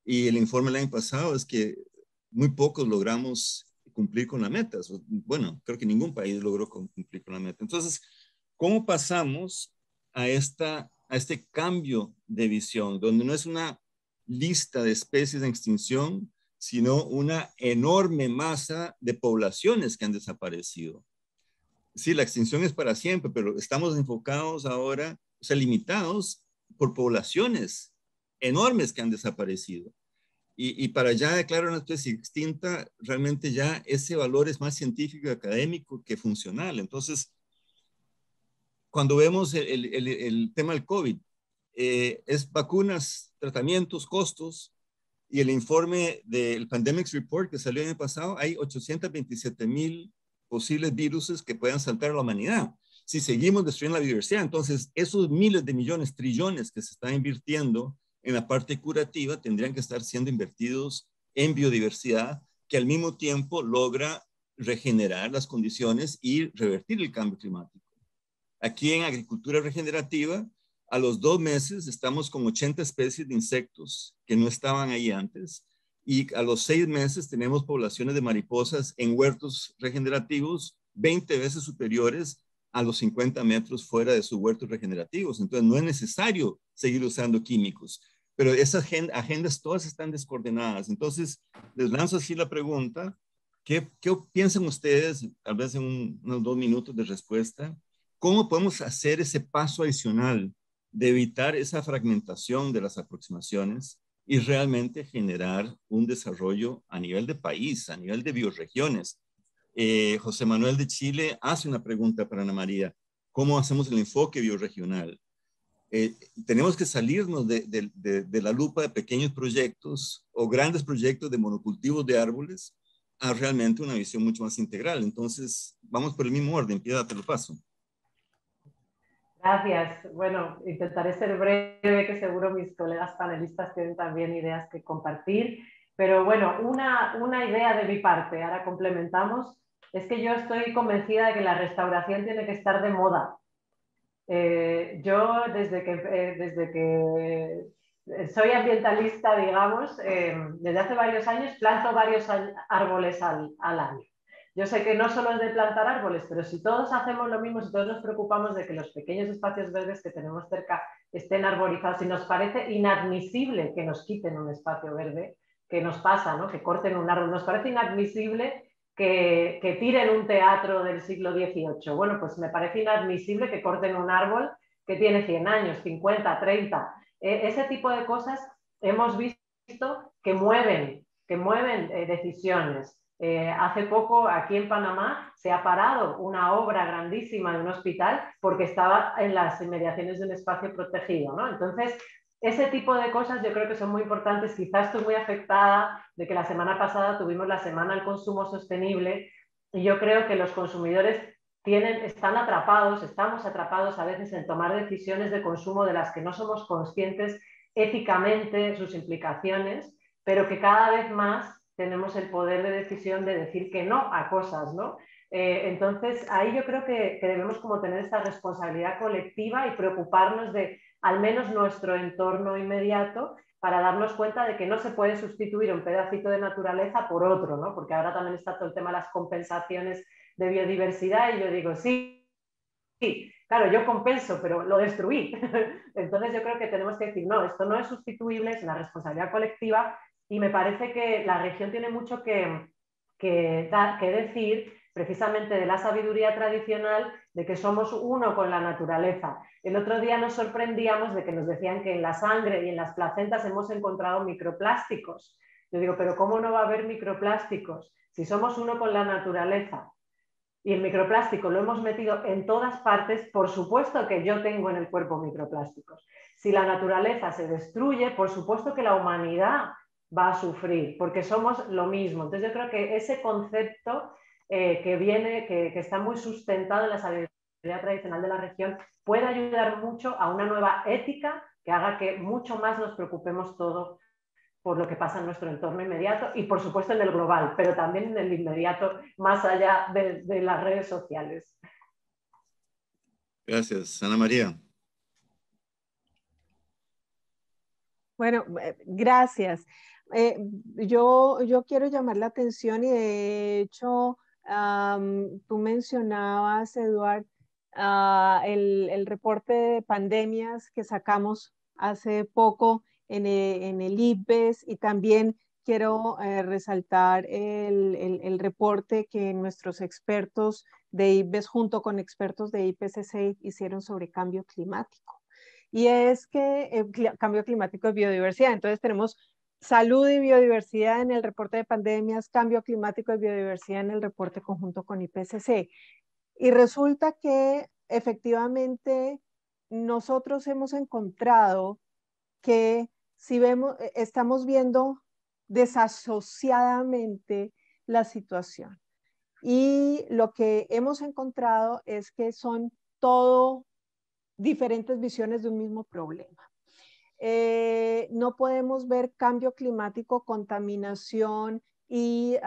y el informe del año pasado es que muy pocos logramos cumplir con las metas. Bueno, creo que ningún país logró cumplir con la meta. Entonces, ¿cómo pasamos a este cambio de visión, donde no es una lista de especies en extinción, sino una enorme masa de poblaciones que han desaparecido? Sí, la extinción es para siempre, pero estamos enfocados ahora, o sea, limitados por poblaciones enormes que han desaparecido. Y para ya declarar una especie extinta, realmente ya ese valor es más científico y académico que funcional. Entonces, cuando vemos el tema del COVID, es vacunas, tratamientos, costos, Y el informe del Pandemics Report que salió el año pasado, hay 827,000 posibles virus que puedan saltar a la humanidad si seguimos destruyendo la biodiversidad. Entonces, esos miles de millones, trillones que se están invirtiendo en la parte curativa tendrían que estar siendo invertidos en biodiversidad, que al mismo tiempo logra regenerar las condiciones y revertir el cambio climático. Aquí en agricultura regenerativa, a los 2 meses estamos con 80 especies de insectos que no estaban ahí antes, y a los 6 meses tenemos poblaciones de mariposas en huertos regenerativos 20 veces superiores a los 50 metros fuera de sus huertos regenerativos. Entonces no es necesario seguir usando químicos, pero esas agendas todas están descoordinadas. Entonces les lanzo así la pregunta, ¿qué piensan ustedes, tal vez en unos 2 minutos de respuesta? ¿Cómo podemos hacer ese paso adicional de evitar esa fragmentación de las aproximaciones y realmente generar un desarrollo a nivel de país, a nivel de bioregiones? José Manuel de Chile hace una pregunta para Ana María. ¿Cómo hacemos el enfoque bioregional? Tenemos que salirnos de la lupa de pequeños proyectos o grandes proyectos de monocultivos de árboles a realmente una visión mucho más integral. Entonces, vamos por el mismo orden. Piedad, te lo paso. Gracias. Bueno, intentaré ser breve, que seguro mis colegas panelistas tienen también ideas que compartir. Pero bueno, una idea de mi parte, ahora complementamos, es que yo estoy convencida de que la restauración tiene que estar de moda. Yo desde que soy ambientalista, digamos, desde hace varios años planto varios árboles al año. Yo sé que no solo es de plantar árboles, pero si todos hacemos lo mismo, si todos nos preocupamos de que los pequeños espacios verdes que tenemos cerca estén arborizados, y nos parece inadmisible que nos quiten un espacio verde, que nos pasa, ¿no? Que corten un árbol, nos parece inadmisible que tiren un teatro del siglo XVIII. Bueno, pues me parece inadmisible que corten un árbol que tiene 100 años, 50, 30. Ese tipo de cosas hemos visto que mueven decisiones. Hace poco aquí en Panamá se ha parado una obra grandísima de un hospital porque estaba en las inmediaciones de un espacio protegido, ¿no? Entonces, ese tipo de cosas yo creo que son muy importantes. Quizás estoy muy afectada de que la semana pasada tuvimos la Semana del Consumo Sostenible y yo creo que los consumidores estamos atrapados a veces en tomar decisiones de consumo de las que no somos conscientes éticamente sus implicaciones, pero que cada vez más tenemos el poder de decisión de decir que no a cosas, ¿no? Entonces, ahí yo creo que debemos como tener esta responsabilidad colectiva y preocuparnos de al menos nuestro entorno inmediato para darnos cuenta de que no se puede sustituir un pedacito de naturaleza por otro, ¿no? Porque ahora también está todo el tema de las compensaciones de biodiversidad y yo digo, sí, claro, yo compenso, pero lo destruí. Entonces yo creo que tenemos que decir, no, esto no es sustituible, es una responsabilidad colectiva y me parece que la región tiene mucho que decir precisamente de la sabiduría tradicional de que somos uno con la naturaleza. El otro día nos sorprendíamos de que nos decían que en la sangre y en las placentas hemos encontrado microplásticos. Yo digo, pero ¿cómo no va a haber microplásticos? Si somos uno con la naturaleza y el microplástico lo hemos metido en todas partes, por supuesto que yo tengo en el cuerpo microplásticos. Si la naturaleza se destruye, por supuesto que la humanidad va a sufrir, porque somos lo mismo. Entonces yo creo que ese concepto que está muy sustentado en la sabiduría tradicional de la región puede ayudar mucho a una nueva ética que haga que mucho más nos preocupemos todo por lo que pasa en nuestro entorno inmediato y por supuesto en el global, pero también en el inmediato más allá de las redes sociales. Gracias. Ana María. Bueno, gracias. Yo quiero llamar la atención y de hecho tú mencionabas, Eduard, el reporte de pandemias que sacamos hace poco en el IPBES y también quiero resaltar el reporte que nuestros expertos de IPBES junto con expertos de IPCC hicieron sobre cambio climático. Y es que cambio climático y biodiversidad. Entonces tenemos salud y biodiversidad en el reporte de pandemias, cambio climático y biodiversidad en el reporte conjunto con IPCC. Y resulta que efectivamente nosotros hemos encontrado que si vemos, estamos viendo desasociadamente la situación. Y lo que hemos encontrado es que son todo diferentes visiones de un mismo problema. No podemos ver cambio climático, contaminación y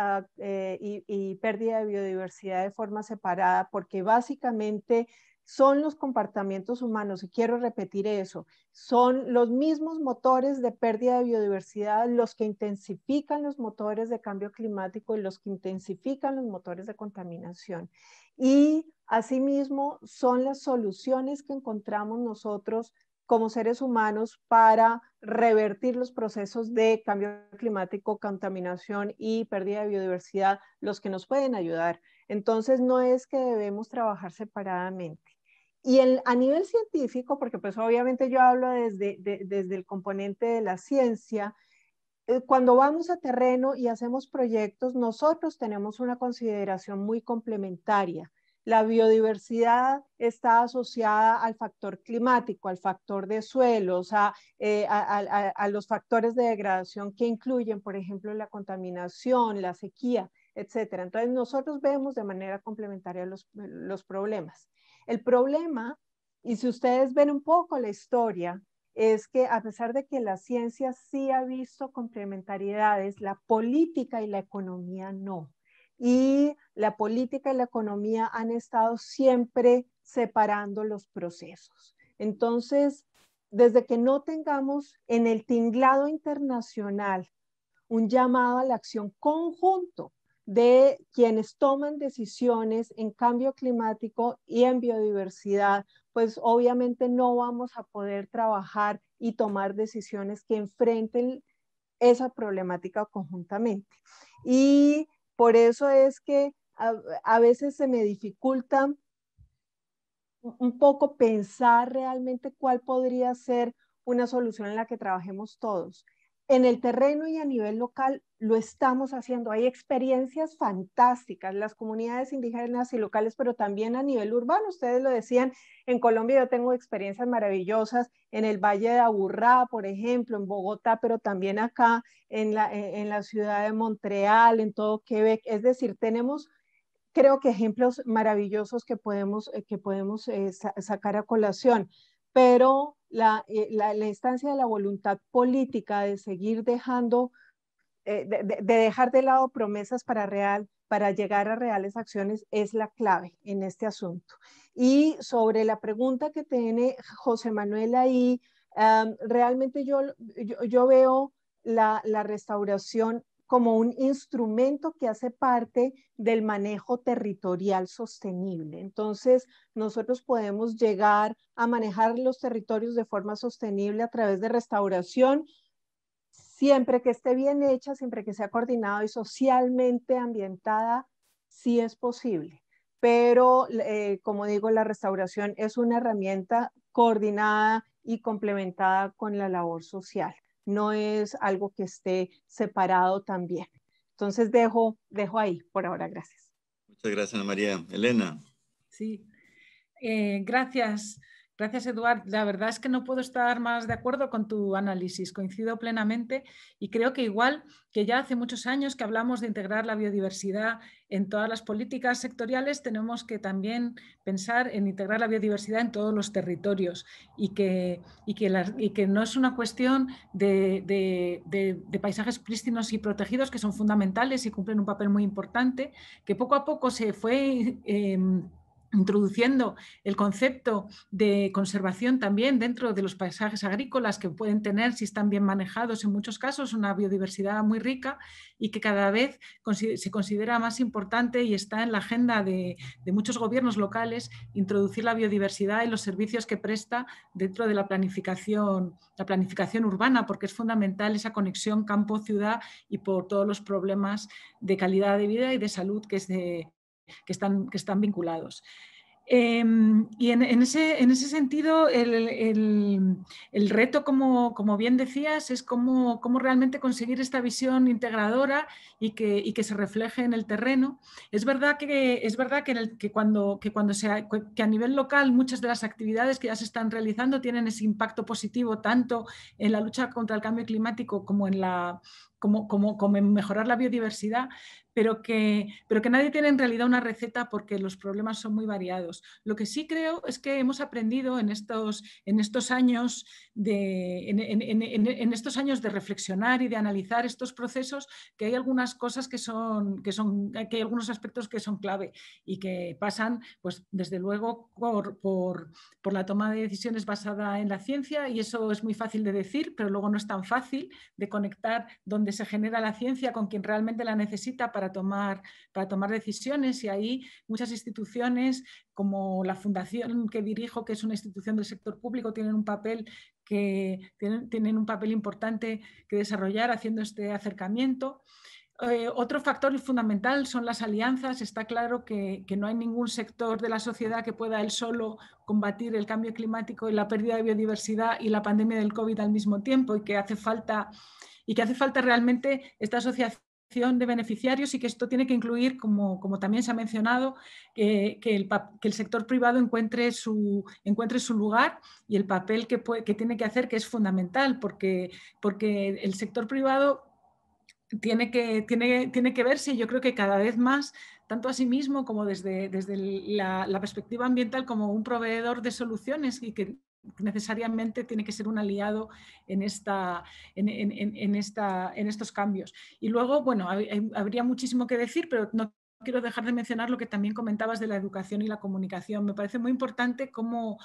pérdida de biodiversidad de forma separada, porque básicamente son los comportamientos humanos, y quiero repetir eso, son los mismos motores de pérdida de biodiversidad los que intensifican los motores de cambio climático y los que intensifican los motores de contaminación. Y asimismo son las soluciones que encontramos nosotros como seres humanos para revertir los procesos de cambio climático, contaminación y pérdida de biodiversidad, los que nos pueden ayudar. Entonces no es que debemos trabajar separadamente. Y a nivel científico, porque pues obviamente yo hablo desde el componente de la ciencia, cuando vamos a terreno y hacemos proyectos, nosotros tenemos una consideración muy complementaria. La biodiversidad está asociada al factor climático, al factor de suelos, a los factores de degradación que incluyen, por ejemplo, la contaminación, la sequía, etc. Entonces, nosotros vemos de manera complementaria los problemas. El problema, y si ustedes ven un poco la historia, es que a pesar de que la ciencia sí ha visto complementariedades, la política y la economía no. Y la política y la economía han estado siempre separando los procesos. Entonces, desde que no tengamos en el tinglado internacional un llamado a la acción conjunto de quienes toman decisiones en cambio climático y en biodiversidad, pues obviamente no vamos a poder trabajar y tomar decisiones que enfrenten esa problemática conjuntamente. Y por eso es que a veces se me dificulta un poco pensar realmente cuál podría ser una solución en la que trabajemos todos. En el terreno y a nivel local lo estamos haciendo. Hay experiencias fantásticas, las comunidades indígenas y locales, pero también a nivel urbano. Ustedes lo decían, en Colombia yo tengo experiencias maravillosas en el Valle de Aburrá, por ejemplo, en Bogotá, pero también acá en la ciudad de Montreal, en todo Quebec. Es decir, tenemos, creo que ejemplos maravillosos que podemos sacar a colación, pero la instancia de la voluntad política de seguir dejando, de dejar de lado promesas para llegar a reales acciones es la clave en este asunto. Y sobre la pregunta que tiene José Manuel ahí, realmente yo veo la restauración como un instrumento que hace parte del manejo territorial sostenible. Entonces, nosotros podemos llegar a manejar los territorios de forma sostenible a través de restauración, siempre que esté bien hecha, siempre que sea coordinado y socialmente ambientada, sí es posible. Pero, como digo, la restauración es una herramienta coordinada y complementada con la labor social. No es algo que esté separado también. Entonces dejo ahí por ahora. Gracias. Muchas gracias, Ana María. Elena. Sí, gracias. Gracias, Eduard. La verdad es que no puedo estar más de acuerdo con tu análisis. Coincido plenamente y creo que igual que ya hace muchos años que hablamos de integrar la biodiversidad en todas las políticas sectoriales, tenemos que también pensar en integrar la biodiversidad en todos los territorios y que no es una cuestión de paisajes prístinos y protegidos, que son fundamentales y cumplen un papel muy importante, que poco a poco se fue introduciendo el concepto de conservación también dentro de los paisajes agrícolas, que pueden tener, si están bien manejados, en muchos casos una biodiversidad muy rica y que cada vez se considera más importante y está en la agenda de muchos gobiernos locales introducir la biodiversidad y los servicios que presta dentro de la planificación urbana, porque es fundamental esa conexión campo-ciudad y por todos los problemas de calidad de vida y de salud que están vinculados. Y en ese sentido, el reto, como bien decías, es cómo realmente conseguir esta visión integradora y que se refleje en el terreno. Es verdad que a nivel local muchas de las actividades que ya se están realizando tienen ese impacto positivo tanto en la lucha contra el cambio climático como en la como mejorar la biodiversidad, pero que nadie tiene en realidad una receta porque los problemas son muy variados. Lo que sí creo es que hemos aprendido en estos años en estos años de reflexionar y de analizar estos procesos, que hay algunas cosas que hay algunos aspectos que son clave y que pasan, pues desde luego, por la toma de decisiones basada en la ciencia, y eso es muy fácil de decir, pero luego no es tan fácil de conectar donde se genera la ciencia con quien realmente la necesita para tomar decisiones, y ahí muchas instituciones como la fundación que dirijo, que es una institución del sector público, tienen un papel importante que desarrollar haciendo este acercamiento. Otro factor fundamental son las alianzas. Está claro que no hay ningún sector de la sociedad que pueda él solo combatir el cambio climático y la pérdida de biodiversidad y la pandemia del COVID al mismo tiempo, y que hace falta realmente esta asociación de beneficiarios, y que esto tiene que incluir, como también se ha mencionado, que el sector privado encuentre su lugar y el papel que tiene que hacer, que es fundamental, porque el sector privado tiene que verse, yo creo que cada vez más, tanto a sí mismo como desde la perspectiva ambiental, como un proveedor de soluciones, y que necesariamente tiene que ser un aliado en estos cambios. Y luego, bueno, habría muchísimo que decir, pero no quiero dejar de mencionar lo que también comentabas de la educación y la comunicación. Me parece muy importante cómo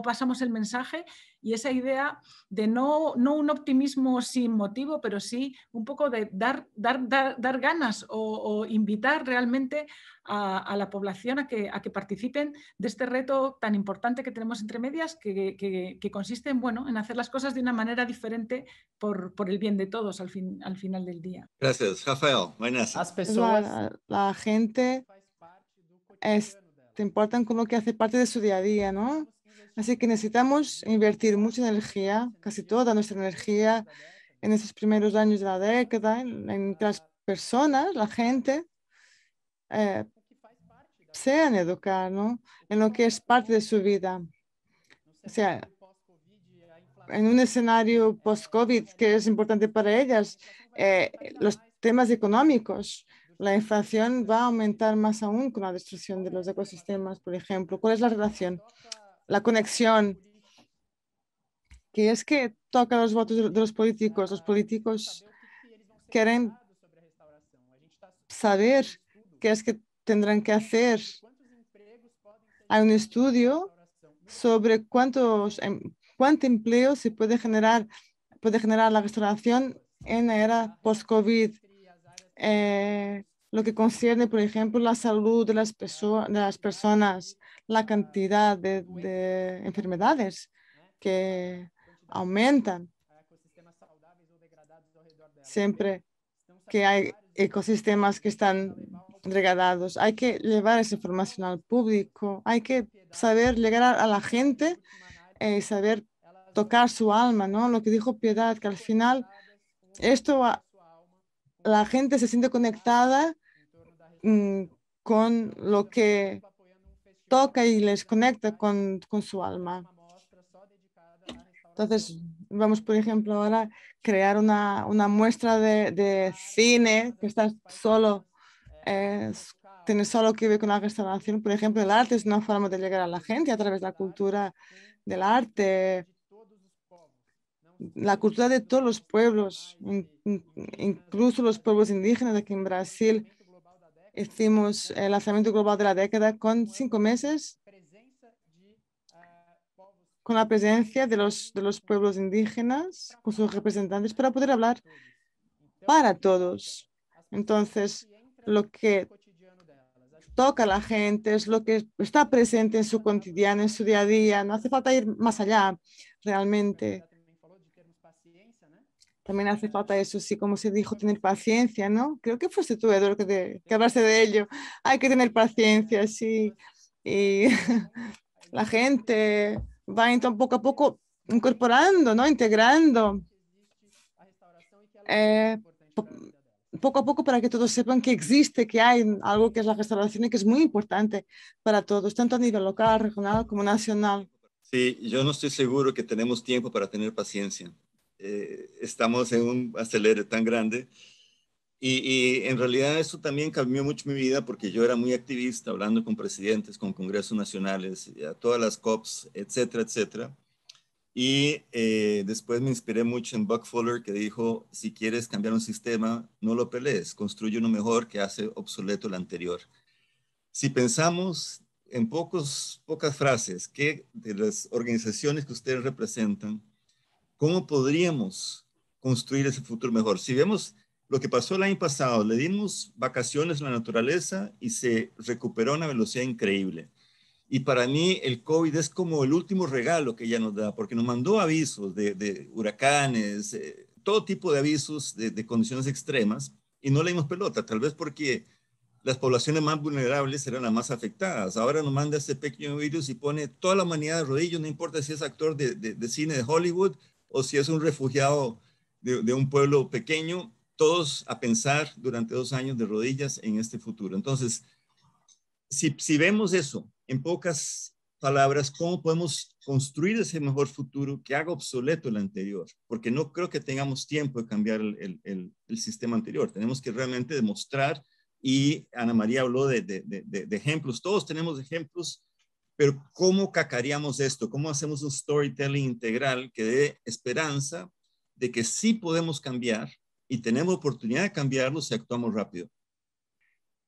pasamos el mensaje, y esa idea de no un optimismo sin motivo, pero sí un poco de dar ganas o invitar realmente a la población a que participen de este reto tan importante que tenemos entre medias, que consiste en hacer las cosas de una manera diferente por el bien de todos al final del día. Gracias, Rafael. Buenas. La gente te importan con lo que hace parte de su día a día, ¿no? Así que necesitamos invertir mucha energía, casi toda nuestra energía, en esos primeros años de la década, en que las personas, la gente, sean educar, ¿no? En lo que es parte de su vida. O sea, en un escenario post-COVID que es importante para ellas, los temas económicos, la inflación va a aumentar más aún con la destrucción de los ecosistemas, por ejemplo. ¿Cuál es la relación? La conexión, que es que toca los votos de los políticos. Los políticos quieren saber qué es que tendrán que hacer. Hay un estudio sobre cuánto empleo se puede generar la restauración en la era post-COVID. Lo que concierne, por ejemplo, la salud de las personas, la cantidad de enfermedades que aumentan siempre que hay ecosistemas que están degradados. Hay que llevar esa información al público, hay que saber llegar a la gente y saber tocar su alma, ¿no? Lo que dijo Piedad, que al final la gente se siente conectada con lo que toca y les conecta con su alma. Entonces, vamos, por ejemplo, ahora a crear una muestra de cine que está tiene solo que ver con la restauración. Por ejemplo, el arte es una forma de llegar a la gente a través de la cultura del arte, la cultura de todos los pueblos, incluso los pueblos indígenas. Aquí en Brasil hicimos el lanzamiento global de la década con 5 meses, con la presencia de los pueblos indígenas, con sus representantes, para poder hablar para todos. Entonces, lo que toca a la gente es lo que está presente en su cotidiano, en su día a día. No hace falta ir más allá, realmente. También hace falta eso, sí, como se dijo, tener paciencia, ¿no? Creo que fuiste tú, Eduardo, que hablaste de ello. Hay que tener paciencia, sí. Y la gente va entonces poco a poco incorporando, ¿no? Integrando. Poco a poco, para que todos sepan que existe, que hay algo que es la restauración y que es muy importante para todos, tanto a nivel local, regional como nacional. Sí, yo no estoy seguro que tenemos tiempo para tener paciencia. estamos en un acelere tan grande. Y en realidad eso también cambió mucho mi vida porque yo era muy activista, hablando con presidentes, con congresos nacionales, a todas las COPs, etcétera, etcétera. Y después me inspiré mucho en Buck Fuller, que dijo, si quieres cambiar un sistema, no lo pelees, construye uno mejor que hace obsoleto el anterior. Si pensamos en pocas frases que de las organizaciones que ustedes representan, ¿cómo podríamos construir ese futuro mejor? Si vemos lo que pasó el año pasado, le dimos vacaciones a la naturaleza y se recuperó a una velocidad increíble. Y para mí el COVID es como el último regalo que ella nos da, porque nos mandó avisos de huracanes, todo tipo de avisos de condiciones extremas, y no le dimos pelota, tal vez porque las poblaciones más vulnerables eran las más afectadas. Ahora nos manda este pequeño virus y pone toda la humanidad de rodillas, no importa si es actor de cine de Hollywood o si es un refugiado de un pueblo pequeño, todos a pensar durante 2 años de rodillas en este futuro. Entonces, si vemos eso en pocas palabras, ¿cómo podemos construir ese mejor futuro que haga obsoleto el anterior? Porque no creo que tengamos tiempo de cambiar el sistema anterior. Tenemos que realmente demostrar, y Ana María habló de ejemplos, todos tenemos ejemplos, pero ¿cómo cacareamos esto? ¿Cómo hacemos un storytelling integral que dé esperanza de que sí podemos cambiar y tenemos oportunidad de cambiarlo si actuamos rápido?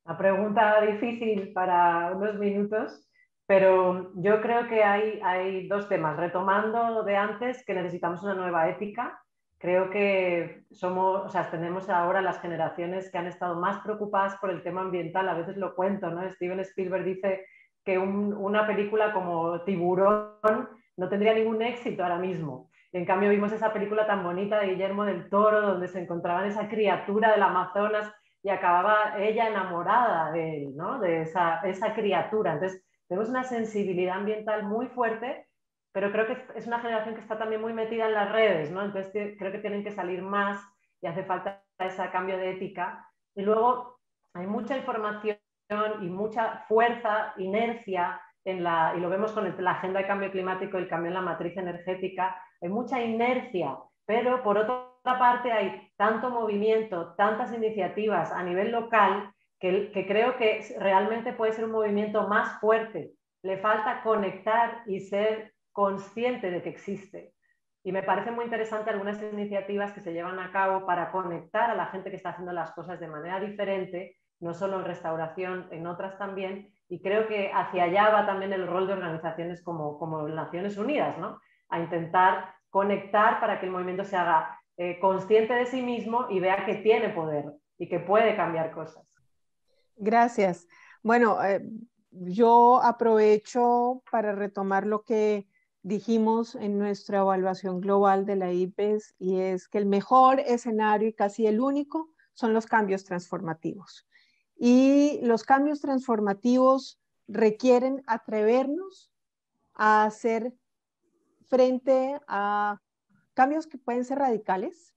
Una pregunta difícil para unos minutos, pero yo creo que hay 2 temas. Retomando de antes, que necesitamos una nueva ética. Creo que tenemos ahora las generaciones que han estado más preocupadas por el tema ambiental. A veces lo cuento, ¿no? Steven Spielberg dice que una película como Tiburón no tendría ningún éxito ahora mismo. Y en cambio vimos esa película tan bonita de Guillermo del Toro, donde se encontraban esa criatura del Amazonas y acababa ella enamorada de él, ¿no? De esa criatura. Entonces, tenemos una sensibilidad ambiental muy fuerte, pero creo que es una generación que está también muy metida en las redes, ¿no? Entonces, creo que tienen que salir más y hace falta ese cambio de ética. Y luego, hay mucha información y mucha fuerza, inercia, y lo vemos con la agenda de cambio climático y el cambio en la matriz energética, hay mucha inercia, pero por otra parte hay tanto movimiento, tantas iniciativas a nivel local que creo que realmente puede ser un movimiento más fuerte. Le falta conectar y ser consciente de que existe. Y me parece muy interesante algunas iniciativas que se llevan a cabo para conectar a la gente que está haciendo las cosas de manera diferente, no solo en restauración, en otras también, y creo que hacia allá va también el rol de organizaciones como Naciones Unidas, ¿no? A intentar conectar para que el movimiento se haga consciente de sí mismo y vea que tiene poder y que puede cambiar cosas. Gracias. Bueno, yo aprovecho para retomar lo que dijimos en nuestra evaluación global de la IPES, y es que el mejor escenario y casi el único son los cambios transformativos. Y los cambios transformativos requieren atrevernos a hacer frente a cambios que pueden ser radicales,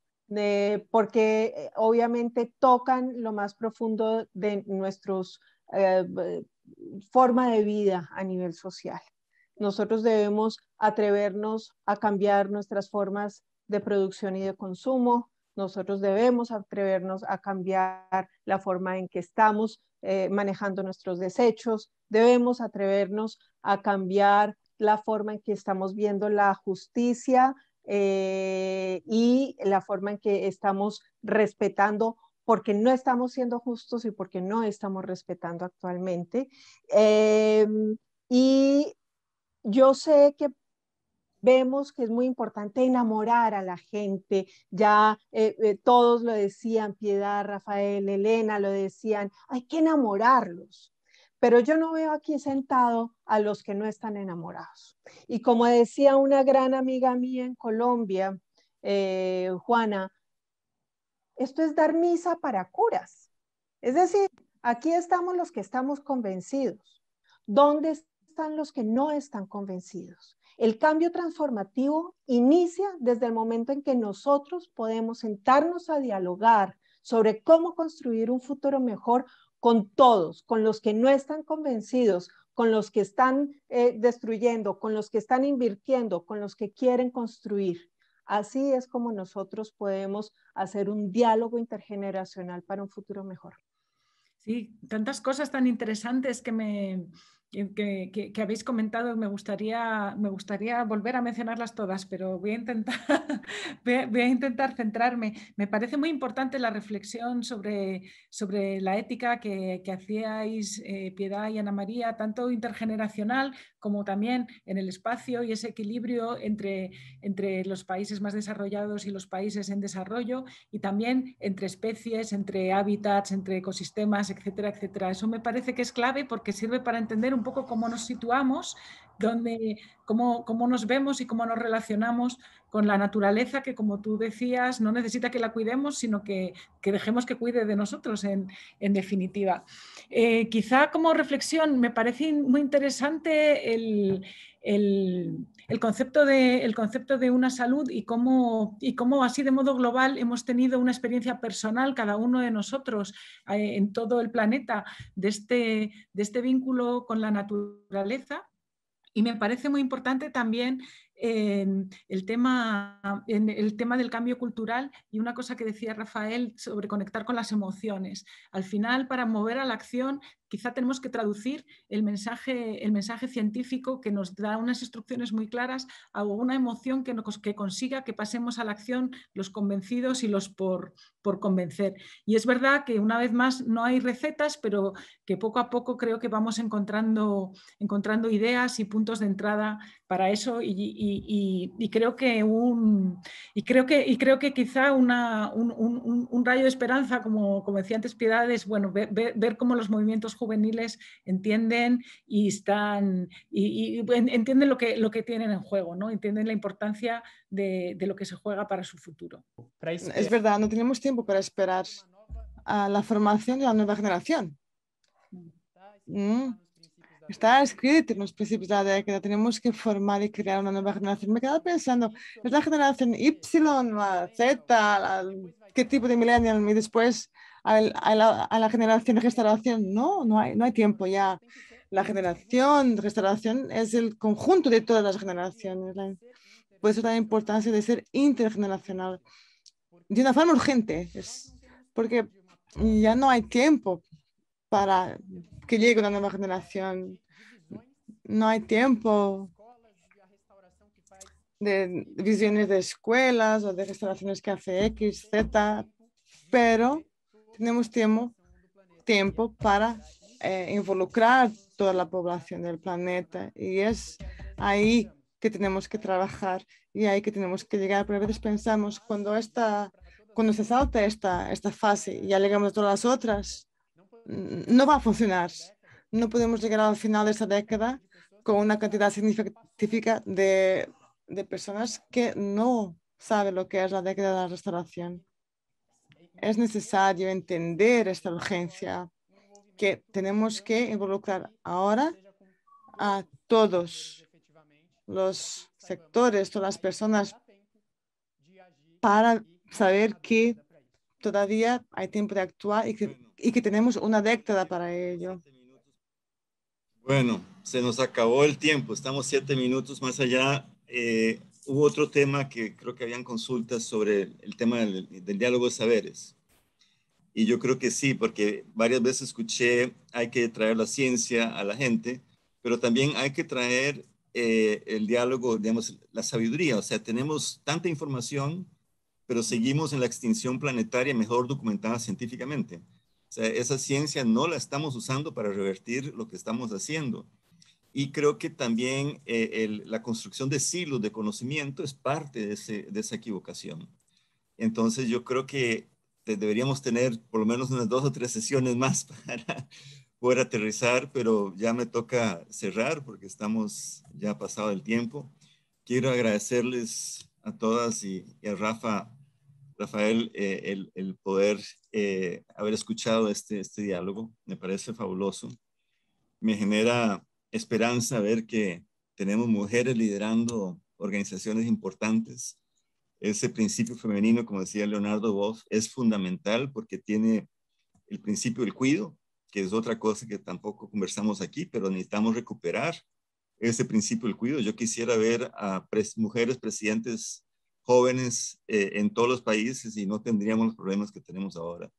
porque obviamente tocan lo más profundo de nuestros forma de vida a nivel social. Nosotros debemos atrevernos a cambiar nuestras formas de producción y de consumo. Nosotros debemos atrevernos a cambiar la forma en que estamos manejando nuestros desechos. Debemos atrevernos a cambiar la forma en que estamos viendo la justicia y la forma en que estamos respetando, porque no estamos siendo justos y porque no estamos respetando actualmente. Y yo sé que vemos que es muy importante enamorar a la gente. Ya todos lo decían, Piedad, Rafael, Elena lo decían, hay que enamorarlos. Pero yo no veo aquí sentado a los que no están enamorados. Y como decía una gran amiga mía en Colombia, Juana, esto es dar misa para curas. Es decir, aquí estamos los que estamos convencidos. ¿Dónde están los que no están convencidos? El cambio transformativo inicia desde el momento en que nosotros podemos sentarnos a dialogar sobre cómo construir un futuro mejor con todos, con los que no están convencidos, con los que están destruyendo, con los que están invirtiendo, con los que quieren construir. Así es como nosotros podemos hacer un diálogo intergeneracional para un futuro mejor. Sí, tantas cosas tan interesantes que habéis comentado. Me gustaría volver a mencionarlas todas, pero voy a intentar, voy a intentar centrarme. Me parece muy importante la reflexión sobre la ética que hacíais, Piedad y Ana María, tanto intergeneracional como también en el espacio, y ese equilibrio entre los países más desarrollados y los países en desarrollo, y también entre especies, entre hábitats, entre ecosistemas, etcétera, etcétera. Eso me parece que es clave porque sirve para entender un poco cómo nos situamos, cómo nos vemos y cómo nos relacionamos con la naturaleza, que, como tú decías, no necesita que la cuidemos, sino que dejemos que cuide de nosotros, en definitiva. Quizá como reflexión me parece muy interesante el concepto de una salud, y cómo así de modo global hemos tenido una experiencia personal, cada uno de nosotros, en todo el planeta, de este vínculo con la naturaleza. Y me parece muy importante también el tema del cambio cultural, y una cosa que decía Rafael sobre conectar con las emociones. Al final, para mover a la acción, quizá tenemos que traducir el mensaje científico, que nos da unas instrucciones muy claras, a una emoción que consiga que pasemos a la acción los convencidos y los por convencer. Y es verdad que, una vez más, no hay recetas, pero que poco a poco creo que vamos encontrando ideas y puntos de entrada para eso, y creo que quizá un rayo de esperanza, como decía antes Piedad, es, bueno, ver cómo los movimientos juveniles entienden y entienden lo que tienen en juego, ¿no? Entienden la importancia de lo que se juega para su futuro. Es verdad, no tenemos tiempo para esperar a la formación de la nueva generación. Está escrito en los principios de la década: tenemos que formar y crear una nueva generación. Me quedaba pensando, ¿es la generación Y, la Z, qué tipo de millennial? Y después a la generación de restauración. No hay tiempo ya. La generación de restauración es el conjunto de todas las generaciones. Por eso la importancia de ser intergeneracional de una forma urgente, porque ya no hay tiempo para que llegue una nueva generación. No hay tiempo de visiones de escuelas o de restauraciones que hace X, Z, pero tenemos tiempo para involucrar toda la población del planeta, y es ahí que tenemos que trabajar y ahí que tenemos que llegar. Pero a veces pensamos, cuando se salta esta fase y ya llegamos a todas las otras, no va a funcionar. No podemos llegar al final de esta década con una cantidad significativa de personas que no saben lo que es la década de la restauración. Es necesario entender esta urgencia, que tenemos que involucrar ahora a todos los sectores, todas las personas, para saber que todavía hay tiempo de actuar y que tenemos una década para ello. Bueno, se nos acabó el tiempo, estamos 7 minutos más allá. Hubo otro tema que creo que habían consultas sobre el tema del diálogo de saberes. Y yo creo que sí, porque varias veces escuché, hay que traer la ciencia a la gente, pero también hay que traer el diálogo, digamos, la sabiduría. O sea, tenemos tanta información, pero seguimos en la extinción planetaria mejor documentada científicamente. O sea, esa ciencia no la estamos usando para revertir lo que estamos haciendo. Y creo que también la construcción de silos de conocimiento es parte de esa equivocación. Entonces yo creo que deberíamos tener por lo menos unas 2 o 3 sesiones más para poder aterrizar, pero ya me toca cerrar porque estamos ya pasado el tiempo. Quiero agradecerles a todas y a Rafael, el poder haber escuchado este diálogo. Me parece fabuloso. Me genera esperanza ver que tenemos mujeres liderando organizaciones importantes. Ese principio femenino, como decía Leonardo Boff, es fundamental porque tiene el principio del cuidado, que es otra cosa que tampoco conversamos aquí, pero necesitamos recuperar ese principio del cuidado. Yo quisiera ver a mujeres presidentes jóvenes en todos los países y no tendríamos los problemas que tenemos ahora.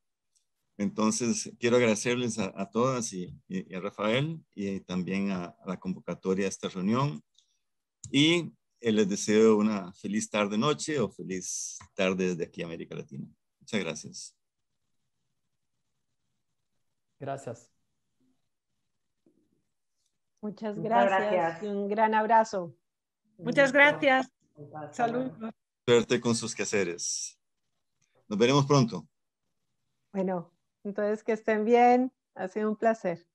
Entonces, quiero agradecerles a todas y a Rafael y también a la convocatoria de esta reunión. Y les deseo una feliz tarde-noche o feliz tarde desde aquí a América Latina. Muchas gracias. Gracias. Muchas gracias. Y un gran abrazo. Muchas gracias. Saludos. Suerte con sus quehaceres. Nos veremos pronto. Bueno, entonces que estén bien. Ha sido un placer.